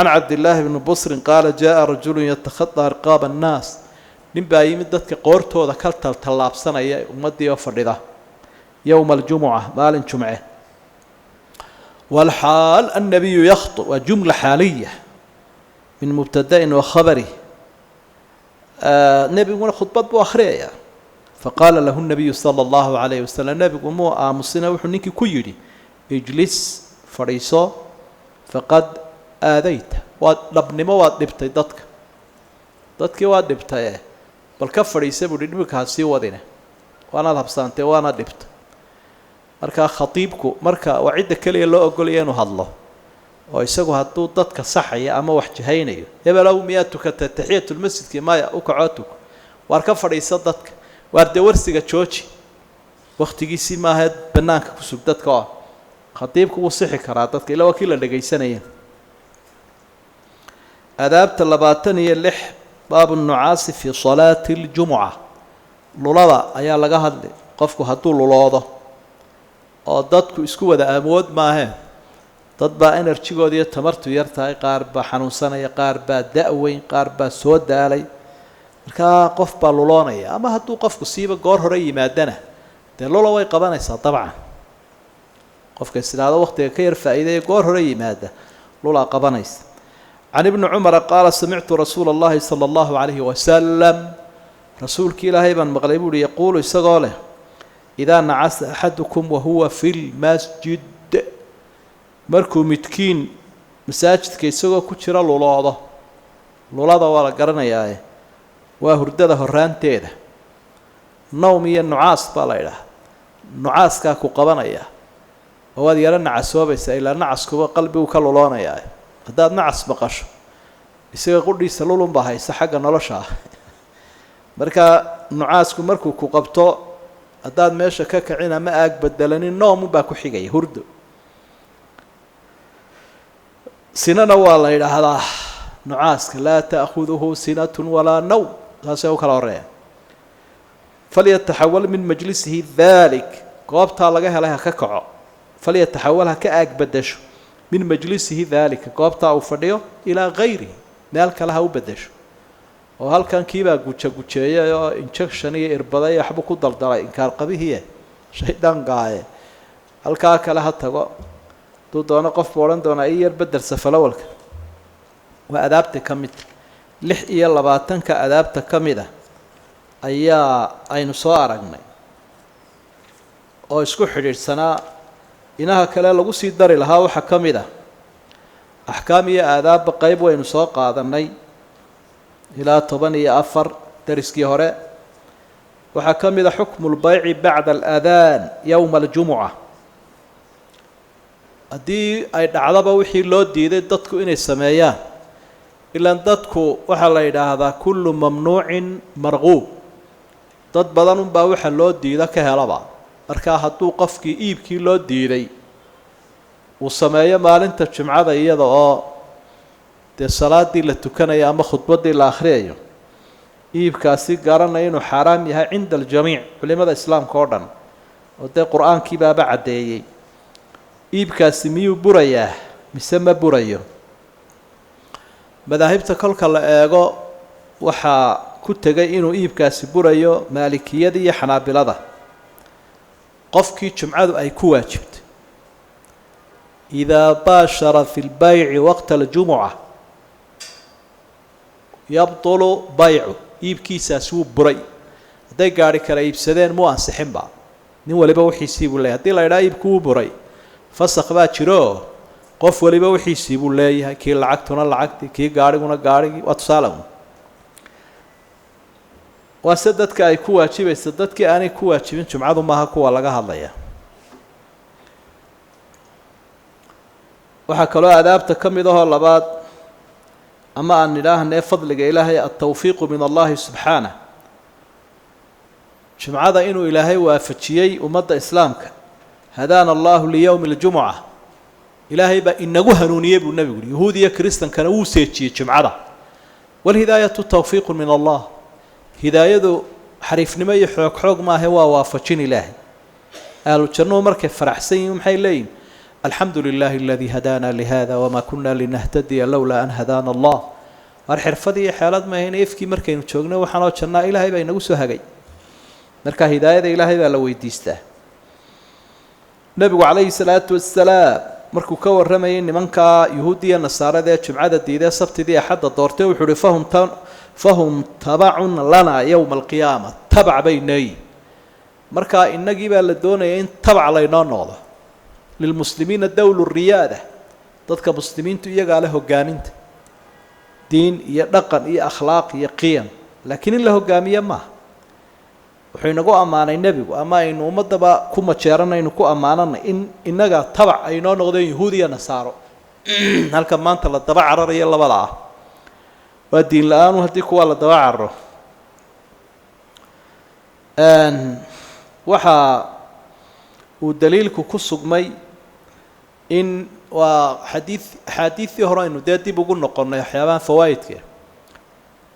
عن عبد الله بن بصر قال جاء رجل يتخطى رقاب الناس نبا يمد ددك قورتودا كل تلابسنايا امدي oo fadhida يوم الجمعة مال جمعة والحال النبي يخطب وجملة حالية من مبتدأ وخبره النبي يقول خطبة وآخرية فقال له النبي صلى الله عليه وسلم النبي يقول مو آمسنا وحنيك كيري اجلس فريسو فقد آذيت ولبنما ودبتي dadkii waa dhibtay bal ka fariisay buu dhibka si wadina waana habsaantay waana dhibta marka khatiibku marka wacida kaliya loo ogol yahay inuu hadlo oo isagu hadduu dadka saxaya ama wax jahaynayo hebelow miyaa tukata taxiyatulmasjidkii maya u kacoo tuko waar ka fadhiisa dadka waar dee warsiga jooji waktigiisii maaha bannaanka ku sug dadka oo khatiibku wuu sixi karaa dadka ilaa waa kii la dhegaysanaya adaabta 26 baabu nucaasi fi salaati اljumuca lulada ayaa laga hadlay qofku hadduu luloodo oo dadku isku wada amood maaheen dad baa enerjigooda iyo tamartu yar tahay qaar baa xanuunsanaya qaar baa da-weyn qaar baa soo daalay markaa qof baa luloonaya ama hadduu qofku siiba goor hore yimaadana dee lula way qabanaysaa dabcan qofka islaado waqtiga ka yar faa'iideeya goor hore yimaada lula qabanaysa can ibni cumara qaala samictu rasuula allahi sala allahu calayhi wasalam rasuulkii ilaahay baan maqlay buuhi yaquulu isagoo leh idaa nacasa axadukum wahuwa fi lmasjid markuu midkiin masaajidka isagoo ku jira luloodo lulada waa la garanayaae waa hurdada horaanteeda nawm iyo nucaas baa la idhaha nucaaskaa ku qabanaya oo waad yaro nacasoobaysaa ilaa nacaskuba qalbigu ka luloonayaa haddaad nacas maqasho isaga qudhiisa lulunbaa haysa xagga nolosha ah marka nucaasku markuu ku qabto haddaad meesha ka kacin ama aag bedelanin noomunbaa ku xigaya hurdo sinana waa la yidhaahdaa nucaaska laa ta'khuduhu sinatun walaa nawm saasay u kala horeeya falyataxawal min majlisihi dalik goobtaa laga helay ha ka kaco falyataxawal ha ka aag bedesho min majlisihi daalika goobtaa uu fadhiyo ilaa gayrihi meel kale ha u bedesho oo halkan kiibaa gujeeyay oo injection iyo irbada iyo waxba ku daldalay inkaar qabihiye shaydaan gaaye halkaa kale ha tago hadduu doono qofku odhan doonaa ii yar bedel safalawalka waa adaabta ka mid 26 adaabta ka mid ah ayaa aynu soo aragnay oo isku xidhiidhsanaa inaha kale lagu sii dari lahaa waxaa ka mid ah axkaam iyo aadaabba qayb waynu soo qaadanay ilaa 14 dariskii hore waxaa ka mid a xukmu lbayci bacda aladaan yowma aljumuca haddii ay dhacdaba wixii loo diiday dadku inay sameeyaan ilaan dadku waxaa la yidhaahdaa kullu mamnuucin marquub dad badan unbaa waxa loo diida ka helaba markaa hadduu qofkii iibkii loo diiday uu sameeyo maalinta jimcada iyada oo dee salaadii la tukanayo ama khudbaddii la akhriyayo iibkaasi garanaya inuu xaaraam yahay cinda aljamiic culimada islaamka oo dhan oo dee qur-aankii baaba caddeeyey iibkaasi miyuu burayaa mise ma burayo madaahibta kolka la eego waxaa ku tegay inuu iibkaasi burayo maalikiyada iyo xanaabilada qofkii jumcadu ay ku waajibtay idaa baashara fi lbayci waqta aljumuca yabtulu baycu iibkiisaasi wuu buray hadday gaari kala iibsadeen muu ansixinba nin waliba wixiisii buu leeyahay haddii la idhaha iibku wuu buray fasakh baa jiro qof waliba wixiisii buu leeyahay kii lacagtuna lacagtii kii gaarhiguna gaarhigii waa tusaale waa se dadka ay ku waajibaysa dadkii aanay ku waajibin jumcadu maaha kuwa laga hadlaya waxaa kaloo adaabta ka mid ahoo labaad ama aan idhaahnee fadliga ilaahay altawfiiqu min allahi subxaanah jumcada inuu ilaahay waafajiyey ummadda islaamka hadaana allahu liyowmi اljumuca ilaahay baa inagu hanuuniyey buu nebigu uhi yahuud iyo kristankana wuu seejiyey jumcada walhidaayatu tawfiiqu min allah hidaayadu xariifnimo iyo xoog xoog maahe waa waafajin ilaahay ahlu jannuhu markay faraxsan yihiin maxay leeyihin alxamdu lilahi aladii hadaana lihada wamaa kuna linahtadiya lowlaa an hadaana allah waar xirfad iyo xeelad maahayn efkii markaynu joogno waxaanoo jannaa ilaahay baa inagu soo hagay marka hidaayada ilaahay baa la weydiistaa nebigu calayhi salaatu wasalaam markuu ka warramayay nimankaa yuhuudiya nasaarada ee jumcada diidee sabtidii axadda doortay wuxuu uhi fahum tabacun lanaa yowma alqiyaama tabac bay nooyihin markaa innagii baa la doonaya in tabac laynoo noqdo lilmuslimiina dowlu riyaada dadka muslimiintu iyagaa leh hogaaminta diin iyo dhaqan iyo akhlaaq iyo qiyam laakiin in la hogaamiye maaha wuxuu inagu ammaanay nebigu ama aynu ummaddaba ku majeeranaynu ku ammaananay in innaga tabac aynoo noqdeen yahuud iyo nasaaro halka maanta la daba cararayo labada ah waa diin la-aan haddii kuwa la daba cararo. waxa uu daliilku ku sugmay in waa axaadiidii hore aynu dee dib ugu noqonnay waxyaabahan fawaa'idka.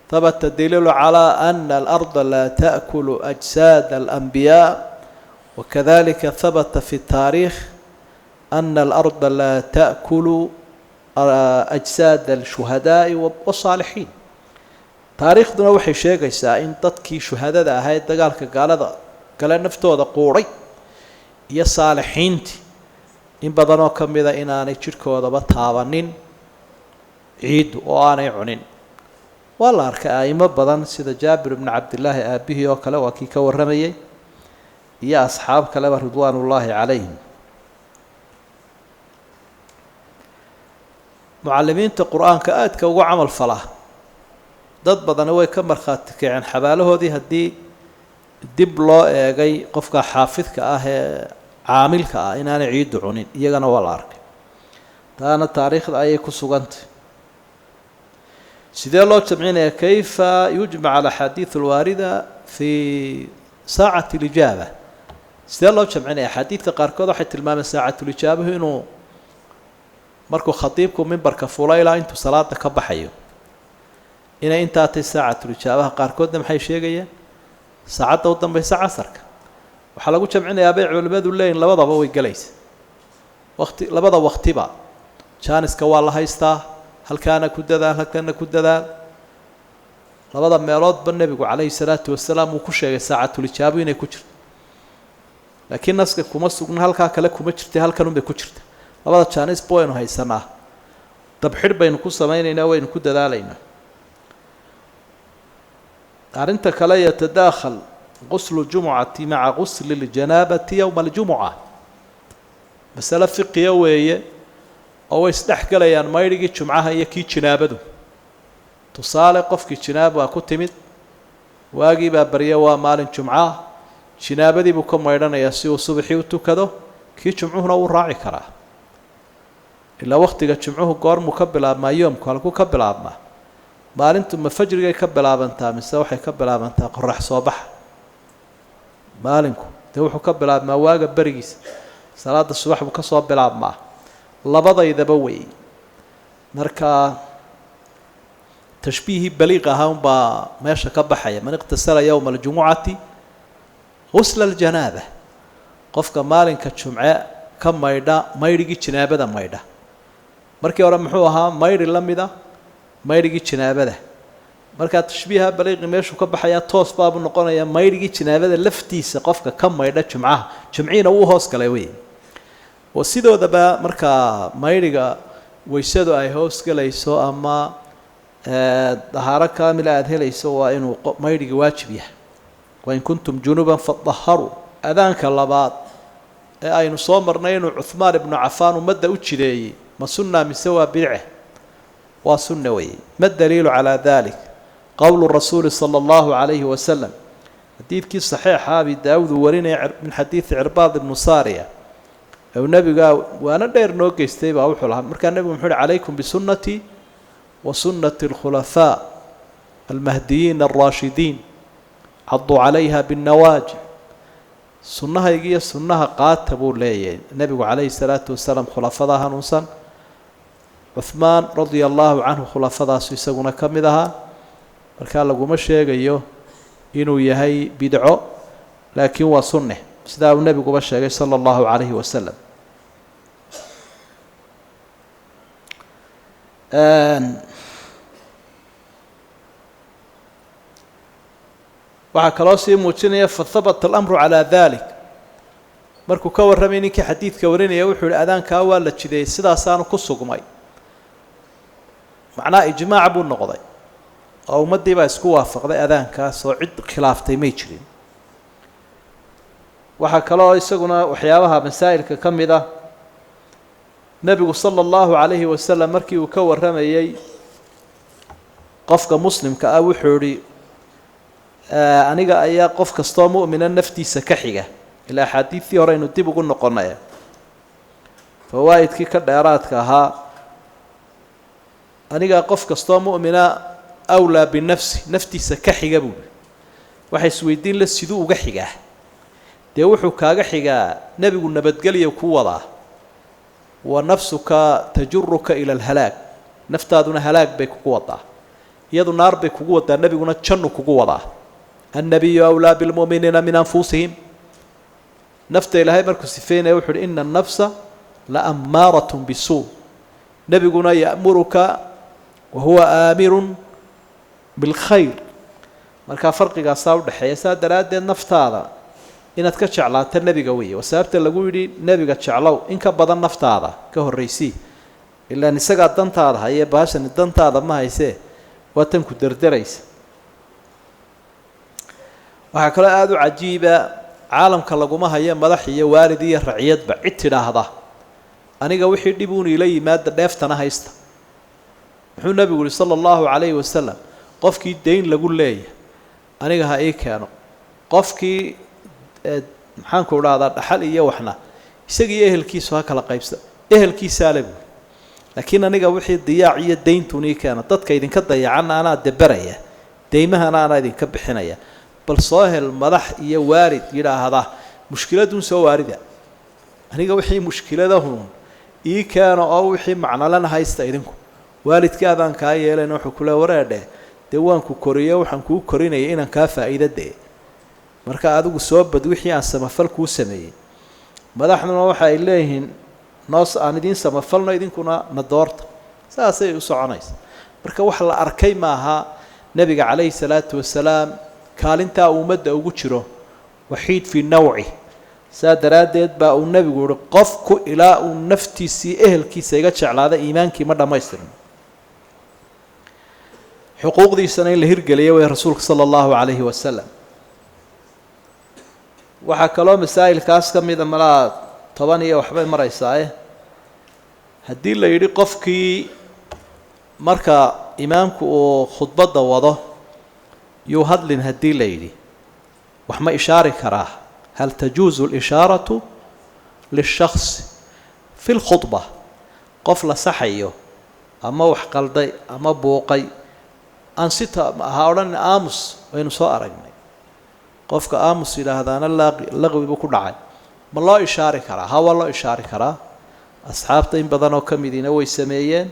ثبت الدليل على أن الأرض لا تأكل أجساد الأنبياء وكذلك ثبت في التاريخ أن الأرض لا تأكل أجساد الشهداء والصالحين. taariikhduna waxay sheegaysaa in dadkii shuhadada ahayd dagaalka gaalada kale naftooda quuray iyo saalixiintii in badan oo ka mida inaanay jidhkoodaba taabanin ciid oo aanay cunin. waa la arkay aimo badan sida jaabir ibnu cabdillaahi aabihii oo kale waa kii ka warramayay iyo asxaab kaleba ridwaanullaahi calayhim. mucallimiinta qur-aanka aadka ugu camal falaa dad badani way ka markhaati kaceen xabaalahoodii haddii dib loo eegay qofka xaafidka ah ee caamilka ah inaanay ciiddu cunin, iyagana waa la arkay. taana taariikhda ayay ku sugantay. sidee loo jamcinaya kayfa yujmac alaxaadiid alwaarida fi saacati lijaaba? sidee loo jamcinaya? axaadiidka qaarkood waxay tilmaameen saacatulijaabuhu inuu markuu khatiibku mimbarka fulo ilaa intuu salaada ka baxayo inay intaa tahay saacatulijaabaha. qaarkoodna maxay sheegayaan saacadda u dambaysa casarka. waxaa lagu jamcinayaa bay culimmadu leeyihin labadaba way gelaysa. labada waqtiba jaaniska waa la haystaa. halkaana ku dadaal, halkana ku dadaal. labada meeloodba nebigu calayhi salaatu wasalaam uu ku sheegay saacatulijaabu inay ku jirto, laakiin naska kuma sugna halkaa kale kuma jirta, halkanunbay ku jirta. labada jaanisba waynu haysanaa, dabxidh baynu ku samaynaynaa, waynu ku dadaalaynaa. arrinta kale yatadaakhal quslu ljumucati maca qusli ljanaabati yowma aljumuca. masale fiqiya weeye oo way isdhex galayaan maydhigii jumcaha iyo kii jinaabadu. tusaale, qofkii jinaab waa ku timid, waagii baa barya, waa maalin jumcaah, jinaabadii buu ka maydhanayaa si uu subaxii u tukado. kii jumcuhuna wuu raaci karaa, ilaa waqtiga jumcuhu goormuu ka bilaabmaa? yoomku halkuu ka bilaabmaa? maalintu ma fajrigay ka bilaabantaa mise waxay ka bilaabantaa qorax soo baxa? maalinku dee wuxuu ka bilaabmaa waaga berigiisa, salaada subax buu ka soo bilaabmaa. labadaydaba wey. marka tashbiihii baliiq ahaa unbaa meesha ka baxaya. man iqtasala yowma aljumucati gusla aljanaaba, qofka maalinka jumce ka maydha maydhigii jinaabada maydha. markii hore muxuu ahaa maydhi la mida maydhigii jinaabada. markaa tashbiiha baliiqi meeshuu ka baxayaa toos baabuu noqonayaa maydhigii jinaabada laftiisa qofka ka maydha jumcaha. jumciina wuu hoos galay wey. oo sidoodaba markaa maydhiga waysadu ay hoos galayso ama dahaaro kaamila aada helayso waa inuu maydhigi waajib yahay. wain kuntum junuban fadaharuu. adaanka labaad ee aynu soo marnay inuu cuhmaan ibnu cafaan ummadda u jideeyey ma sunna mise waa bidce? waa sunna weeye. ma daliilu calaa dalik? qowlu rasuuli sala allahu calayhi wasalam. xadiidkii saxiixa abi daawuud uu warinaya min xadiidi cirbaad ibnu saariya ou nebigaa waana dheer noo geystay baa wuxuu lahaa. markaa nebigu muxuu uhi calaykum bisunnatii wa sunnati alkhulafaa almahdiyiin alraashidiin caduu calayha binnawaajib. sunnahayga iyo sunnaha qaata buu leeyahay nebigu calayhi salaatu wasalaam. khulafadaa hanuunsan, cuhmaan radia allaahu canhu khulafadaasu isaguna ka mid ahaa. markaa laguma sheegayo inuu yahay bidco, laakiin waa sunne sidaa uu nebiguba sheegay sala allahu calayhi wasalam. waxaa kaloo sii muujinaya fahabata alamru calaa dalik. markuu ka warramay ninkii xadiidka warinaya wuxuu yihi adaankaa waa la jideeyey, sidaasaanu ku sugmay. macnaha ijmaac buu noqday oo ummaddii baa isku waafaqday adaankaas oo cid khilaaftay may jirin. waxaa kaloo isaguna waxyaabaha masaa'ilka ka mid ah nebigu sala allahu calayhi wasalam markii uu ka warramayey qofka muslimka ah wuxuu yihi aniga ayaa qof kastoo mu'mina naftiisa ka xiga. ilaa axaadiidtii hore aynu dib ugu noqonaya. fawaa'idkii ka dheeraadka ahaa aniga qof kastoo mu'mina awlaa binafsi naftiisa ka xiga buuli waxay isweydiin la siduu uga xigaa dee wuxuu kaaga xigaa nebigu nabadgelyo ku wadaa wa nafsuka tajuruka ila alhalaag naftaaduna halaag bay kugu wadaa iyadu naar bay kugu wadaa nebiguna jannu kugu wadaa annabiyu awlaa bilmu'miniina min anfusihim nafta ilaahay markuu sifeynaya wuxuu uhi ina annafsa la ammaaratun bisuu nebiguna ya'muruka wa huwa aamirun bilkhayr markaa farqigaasaa udhexeeya saa daraaddeed naftaada inaad ka jeclaato nebiga weeye waa sababta lagu yidhi nebiga jeclow in ka badan naftaada ka horraysii ilaan isagaa dantaada hayee baashani dantaada ma haysee waa tan ku derderaysa waxaa kaloo aada u cajiiba caalamka laguma hayo madax iyo waalid iyo raciyadba cid tidhaahda aniga wixii dhib uun ila yimaada dheeftana haysta muxuu nebigu yihi sala allahu calayhi wasalam qofkii dayn lagu leeyahay aniga ha ii keeno qofkii maxaanku idhahdaa dhaxal iyo waxna isagiiyo ehelkiisu ha kala qaybsa ehelkiisaa le buuli laakiin aniga wixii diyaac iyo dayntuun ii keeno dadka idinka dayacanna anaa deberaya daymahana anaa idinka bixinaya bal soo hel madax iyo waalid yidhaahda mushkiladuun soo waarida aniga wixii mushkiladahun ii keeno oo wixii macnolana haysta idinku waalidkaadaan kaa yeelayn wuxuu kule wareedhe dee waan ku koriyo waxaan kuu korinaya inaan kaa faa'iida dee marka adigu soo bad wixii aan samafal kuu sameeyey madaxduna waxa ay leeyihiin noos aan idiin samafalno idinkuna na doorta saasay u soconaysa marka wax la arkay maaha nebiga calayhi salaatu wasalaam kaalintaa ummadda ugu jiro waxiid fii nawci saa daraaddeed baa uu nebigu yihi qofku ilaa uu naftiisii ehelkiisa iga jeclaada iimaankii ma dhammaystirin xuquuqdiisana in la hirgeliya way rasuulka sala allahu calayhi wasalam waxaa kaloo masaa'ilkaas ka mida malaa 10 iyo waxbay maraysaaye haddii la yidhi qofkii marka imaamku uu khudbadda wado yuu hadlin haddii la yidhi wax ma ishaari karaa hal tajuusu lishaaratu lishakhsi fi lkhudba qof la saxayo ama wax qalday ama buuqay aan sita ha odhan aamus waynu soo aragnay qofka aamus yidhaahdaana laqwi buu ku dhacay ma loo ishaari karaa ha waa loo ishaari karaa asxaabta in badan oo ka midiina way sameeyeen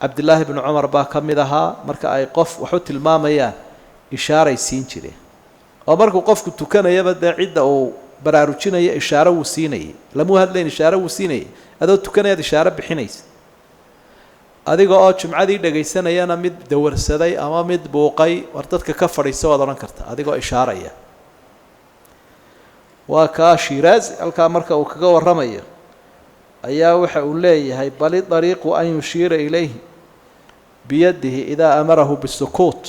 cabdillaahi bnu cumar baa ka mid ahaa marka ay qof wax u tilmaamayaan ishaaray siin jireen oo markuu qofku tukanayaba dee cidda uu baraarujinaya ishaaro wuu siinayay lamuu hadlayn ishaaro wuu siinayay adoo tukanayaad ishaaro bixinaysa adiga oo jumcadii dhagaysanayana mid dawarsaday ama mid buuqay war dadka ka fadhiisa waad odhan karta adigoo ishaaraya waa kaa shiraazi halkaa marka uu kaga warramayo ayaa waxa uu leeyahay bali dariiqu an yushiira ilayhi biyadihi idaa amarahu bisukuut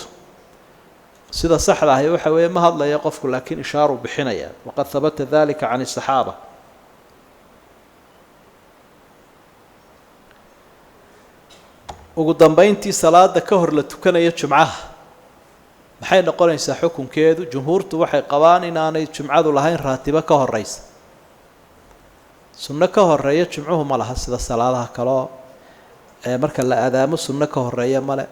sida saxda ahi waxa weeye ma hadlaya qofku laakiin ishaaruu bixinaya waqad habata dalika can asaxaaba ugu dambayntii salaada ka hor la tukanayo jumcaha maxay noqonaysaa xukunkeedu jumhuurtu waxay qabaan inaanay jumcadu lahayn raatibo ka horeysa sunno ka horeeya jumcuhu ma laha sida salaadaha kaloo marka la aadaamo sunno ka horeeya male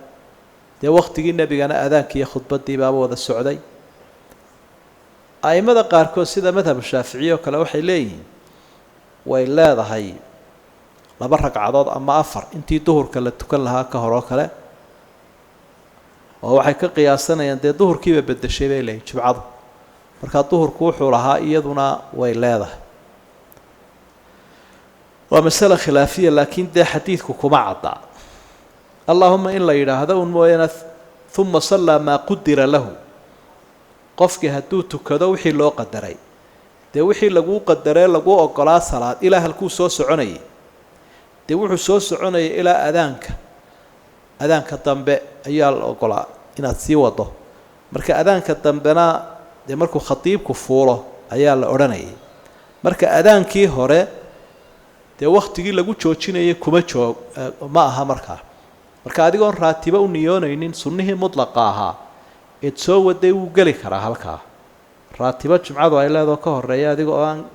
dee waqtigii nebigana aadaankii iyo khudbaddii baaba wada socday a'imada qaarkood sida madhab shaaficiye oo kale waxay leeyihiin way leedahay 2 ragcadood ama 4 intii duhurka la tukan lahaa ka hor oo kale oo waxay ka qiyaasanayaan dee duhurkiiba bedeshay bay leeyihin jumcadu markaa duhurku wuxuu lahaa iyaduna way leedahay waa masale khilaafiya laakiin dee xadiidku kuma cadda allahuma in la yidhaahdo un mooyaane uma sallaa maa qudira lahu qofkii hadduu tukado wixii loo qadaray dee wixii laguu qadaree laguu ogolaa salaad ilaa halkuu soo soconayay dee wuxuu soo soconayay ilaa adaanka dambe ayaa la ogolaa inaad sii wado marka adaanka dambena dee markuu khatiibku fuulo ayaa la odhanayay marka adaankii hore dee waktigii lagu joojinayay kuma ma aha markaa marka adigoon raatibo u niyoonaynin sunnihii mudlaqa ahaa eed soo waday wuu geli karaa halkaa raatibo jumcadu ay leedoo ka horeeya adigoo aan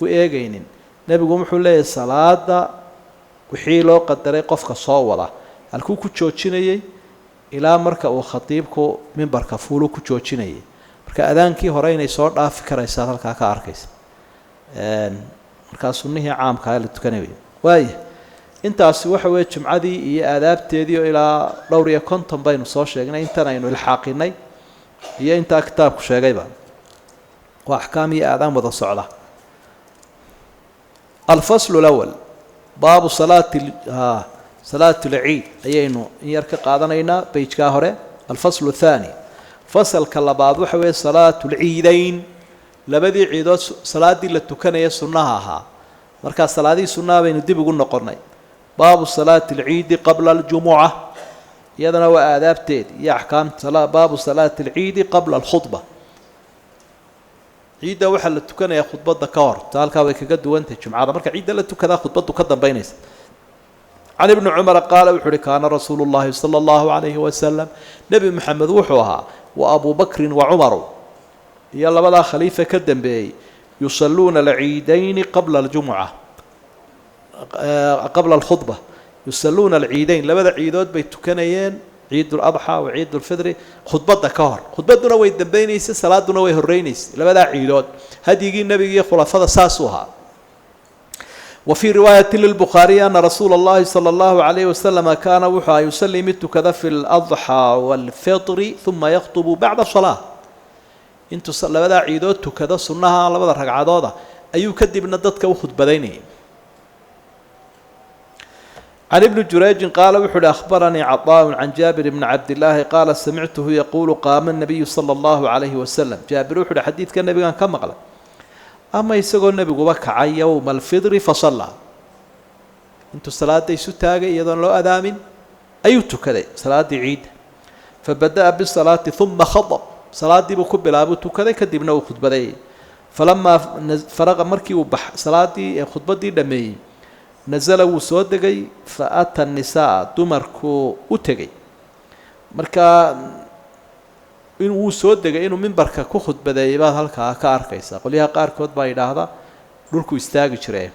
u eegaynin nebigu wuxuu leeyahay salaada wixii loo qadaray qofka soo wada halkuu ku joojinayay ilaa marka uu khatiibku mimbarka fuulu ku joojinayay marka adaankii hore inay soo dhaafi karaysaa halkaa ka arkaysa markaa sunnihii caamkaa la tukanayay waaya intaasi waxa weeye jumcadii iyo aadaabteedii oo ilaa dhowr iyo konton baynu soo sheegnay intan aynu ilxaaqinay iyo intaa kitaabku sheegayba waa axkaam iyo aadaam wada socda alfaslu lawal baabu salaat lciid ayaynu in yar ka qaadanaynaa beyjkaa hore alfaslu thaani fasalka labaad waxa weeye salaatu lciidayn labadii ciidood salaadii la tukanaya sunnaha ahaa markaa salaadihii sunnaha baynu dib ugu noqonnay baabu salaati alciidi qabla aljumuca iyadana waa aadaabteed iyo axkaam baabu salaati alciidi qabla alkhudba ciidda waxaa la tukanayaa khudbadda ka hor ta halkaa way kaga duwantahay jumcada marka ciidda la tukadaa khudbaddu ka dambaynaysa can ibni cumara qaala wuxuu uhi kaana rasuulu llahi sala allahu calayhi wasalam nebi moxamed wuxuu ahaa wa abuu bakrin wa cumaru iyo labadaa khaliifa ka dambeeyey yusalluuna alciidayni qabla aljumuca qabla alkhudba yusalluuna alciidayn labada ciidood bay tukanayeen ciid uladxaa wa ciid ulfidri khudbadda ka hor khudbadduna way dambaynaysa salaaduna way horreynaysa labadaa ciidood hadyigii nebiga iyo khulafada saasuu ahaa وفي رواية للبخاري أن رسول الله صلى الله عليه وسلم كان وحى يسلم كذا في الأضحى والفطر ثم يخطب بعد الصلاة انتو لبدا عيدوت كذا سنها لبدا ركعادودا أيو كدب نددك وخطبتين عن ابن جريج قال وحد أخبرني عطاء عن جابر بن عبد الله قال سمعته يقول قام النبي صلى الله عليه وسلم جابر وحد حديث كان النبي كان مقلب ama isagoo nebiguba kacay yowma alfidri fasallaa intuu salaada isu taagay iyadoon loo adaamin ayuu tukaday salaaddii ciidda fabada'a bisalaati uma khadab salaaddii buu ku bilaabuu tukaday kadibna uu khudbaday falamaa faraqa markii uu salaaddii ee khudbaddii dhammeeyey nasala wuu soo degay fa ata nisaa dumarkuu u tegey markaa inuu soo degay inuu mimbarka ku khudbadeeyay baad halkaa ka arkaysaa qolyaha qaarkood baa yidhaahda dhulku istaagi jiree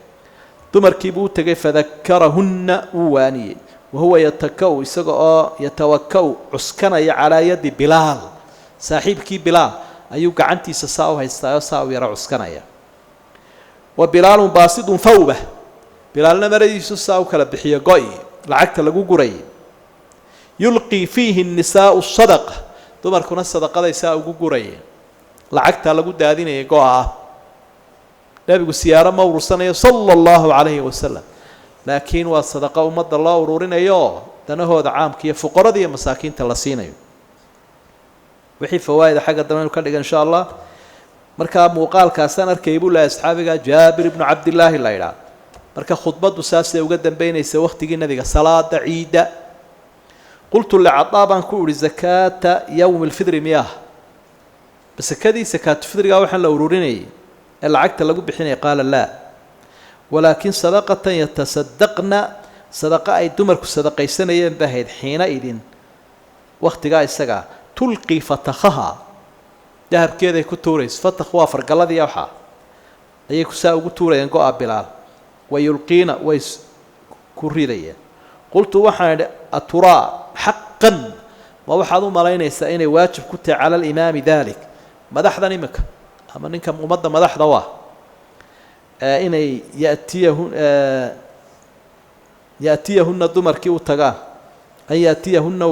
dumarkiibuu u tegay fadakarahunna wuu waaniyey wahuwa yatakau isaga oo yatawakau cuskanaya calaa yadi bilaal saaxiibkii bilaal ayuu gacantiisa saa u haystaayo saa u yaro cuskanaya wa bilaalun baasidun thawbah bilaalna maradiisu saa u kala bixiyo go-i lacagta lagu gurayay yulqii fiihi nnisaau sadaqa dumarkuna sadaqadaysaa ugu gurayeen lacagtaa lagu daadinayay go-a ah nebigu siyaaro ma urursanayo sala allahu calayhi wasalam laakiin waa sadaqa ummadda loo ururinayo danahooda caamka iyo fuqarada iyo masaakiinta la siinayo wixii fawaa'ida xagga dambe inu ka dhiga insha allah markaa muuqaalkaasaan arkayay buu lahay asxaabiga jaabir ibnu cabdillaahi la ydhaah marka khudbaddu saasay uga dambaynaysa wakhtigii nebiga salaada ciidda qultu licadaa baan ku uhi zakaata yowmi alfidri miyaah basakadii sakaatu fidrigaa waxaan la ururinayay ee lacagta lagu bixinaya qaala laa walaakin sadaqatan yatasadaqna sadaqa ay dumarku sadaqaysanayeen ba ahayd xiina idin wakhtigaa isagaa tulqii fatakhaha dahabkeeday ku tuuraysa fatakh waa fargalladii waxaa ayay saa ugu tuurayeen go-a bilaal wayulqiina way ku ridayeen qultu waxaan idhi aturaa xaqan ma waxaad u malaynaysaa inay waajib ku tahay cala alimaami dalik madaxdan iminka ama ninka ummadda madaxda waa inay yaatiyahunna dumarkii u tagaan an yaatiyahunna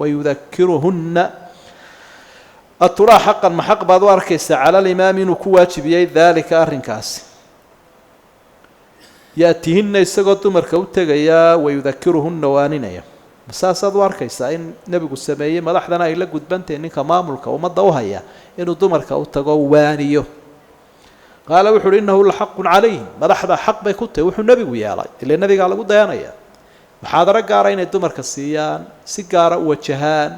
wayudakiruhunna aturaa xaqan ma xaq baad u arkaysaa cala alimaami inuu ku waajibiyey daalika arrinkaasi yaatihinna isagoo dumarka u tegayaa wayudakiruhunna waaninaya masaasaad u arkaysaa in nebigu sameeyey madaxdana ay la gudbantahay ninka maamulka ummadda u haya inuu dumarka u tago waaniyo qaala wuxu uhi innahu laxaqun calayhim madaxda xaq bay ku tahay wuxuu nebigu yeelay ile nebigaa lagu dayanaya muxaadaro gaara inay dumarka siiyaan si gaara u wajahaan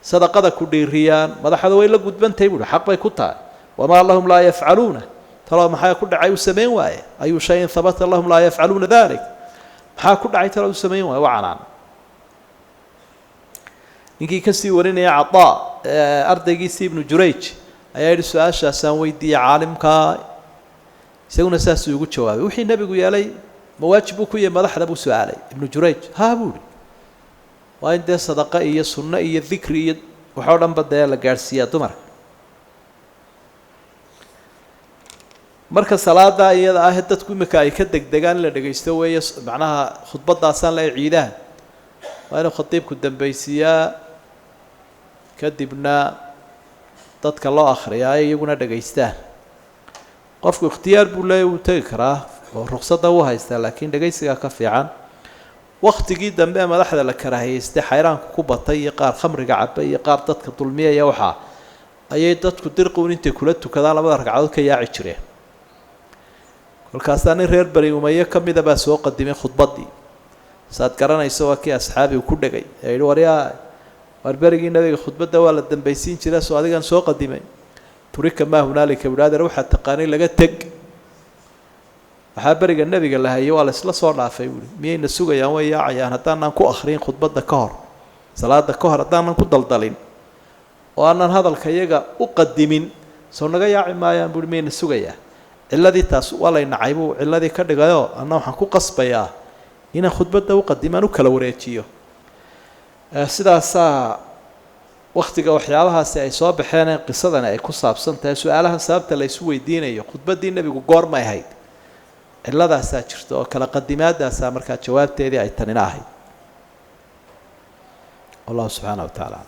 sadaqada ku dhiiriyaan madaxda way la gudbantahay buuhi xaq bay ku tahay wamaa lahum laa yafcaluuna taloo maxaa ku dhacay u samayn waaye ayu shayin habata lahum laa yafcaluuna dalik maxaa ku dhacay taloo u samayn waaye waa canaan ninkii kasii warinaya cadaa ardaygiisii ibnu jurayj ayaa yidhi su-aashaasaan weydiiyey caalimkaa isaguna saasuu ugu jawaabay wixii nebigu yeelay مواجب كويه مدح ابو سؤالي ابن جريج ها بوري وين ده صدقه iyo sunna iyo dhikri iyo waxa dhan baday la gaarsiiyaa dumar marka salaada iyada ah dadku imika ay ka degdegaan la dhageysto weeye macnaha khudbadaasan la ciidaha waa inuu khatiibku dambaysiyaa kadibna dadka loo akhriyaa iyaguna dhageystaan qofku ikhtiyaar buu leeyahay uu tagi karaa oo ruqsadda uu haystaa laakiin dhageysiga ka fiican waqtigii dambe madaxda la karahaystay xayraanku ku batay iyo qaar khamriga cabay iyo qaar dadka dulmiyaya waxa ayay dadku dirqoon intay kula tukadaan labada ragcadood ka yaaci jireen kolkaasaan reer bari umayye kamida baa soo qadimay khudbadii saad garanayso waa kii asxaabi ku dhagay ay wariyaa warbarigii nabiga khudbada waa la dambaysiin jiray soo adigan soo qadimay turika ma hunaalika walaad ruuxa taqaani laga tag waxa bariga nabiga la hayo waa la isla soo dhaafay miyayna sugayaan way yaacayaan hadaan ku akhriin khudbada ka hor salaada ka hor hadaan ku daldalin oo aanan hadalka iyaga u qadimin soo naga yaaci maayaan buu miyayna sugayaan cilladii taas waa la nacay buu cilladii ka dhigayo anna waxaan ku qasbayaa in khudbada u qadimaan u kala wareejiyo sidaas waqtiga waxyaabahaasi ay soo baxeen qisadan ay ku saabsan tahay su'aalaha sababta la isu weydiinayo khudbadii nabigu goorma ay ahayd ciladaas jirto oo kala qadimaadaas marka jawaabteedii ay tanina ahayd Allah subhanahu wa ta'ala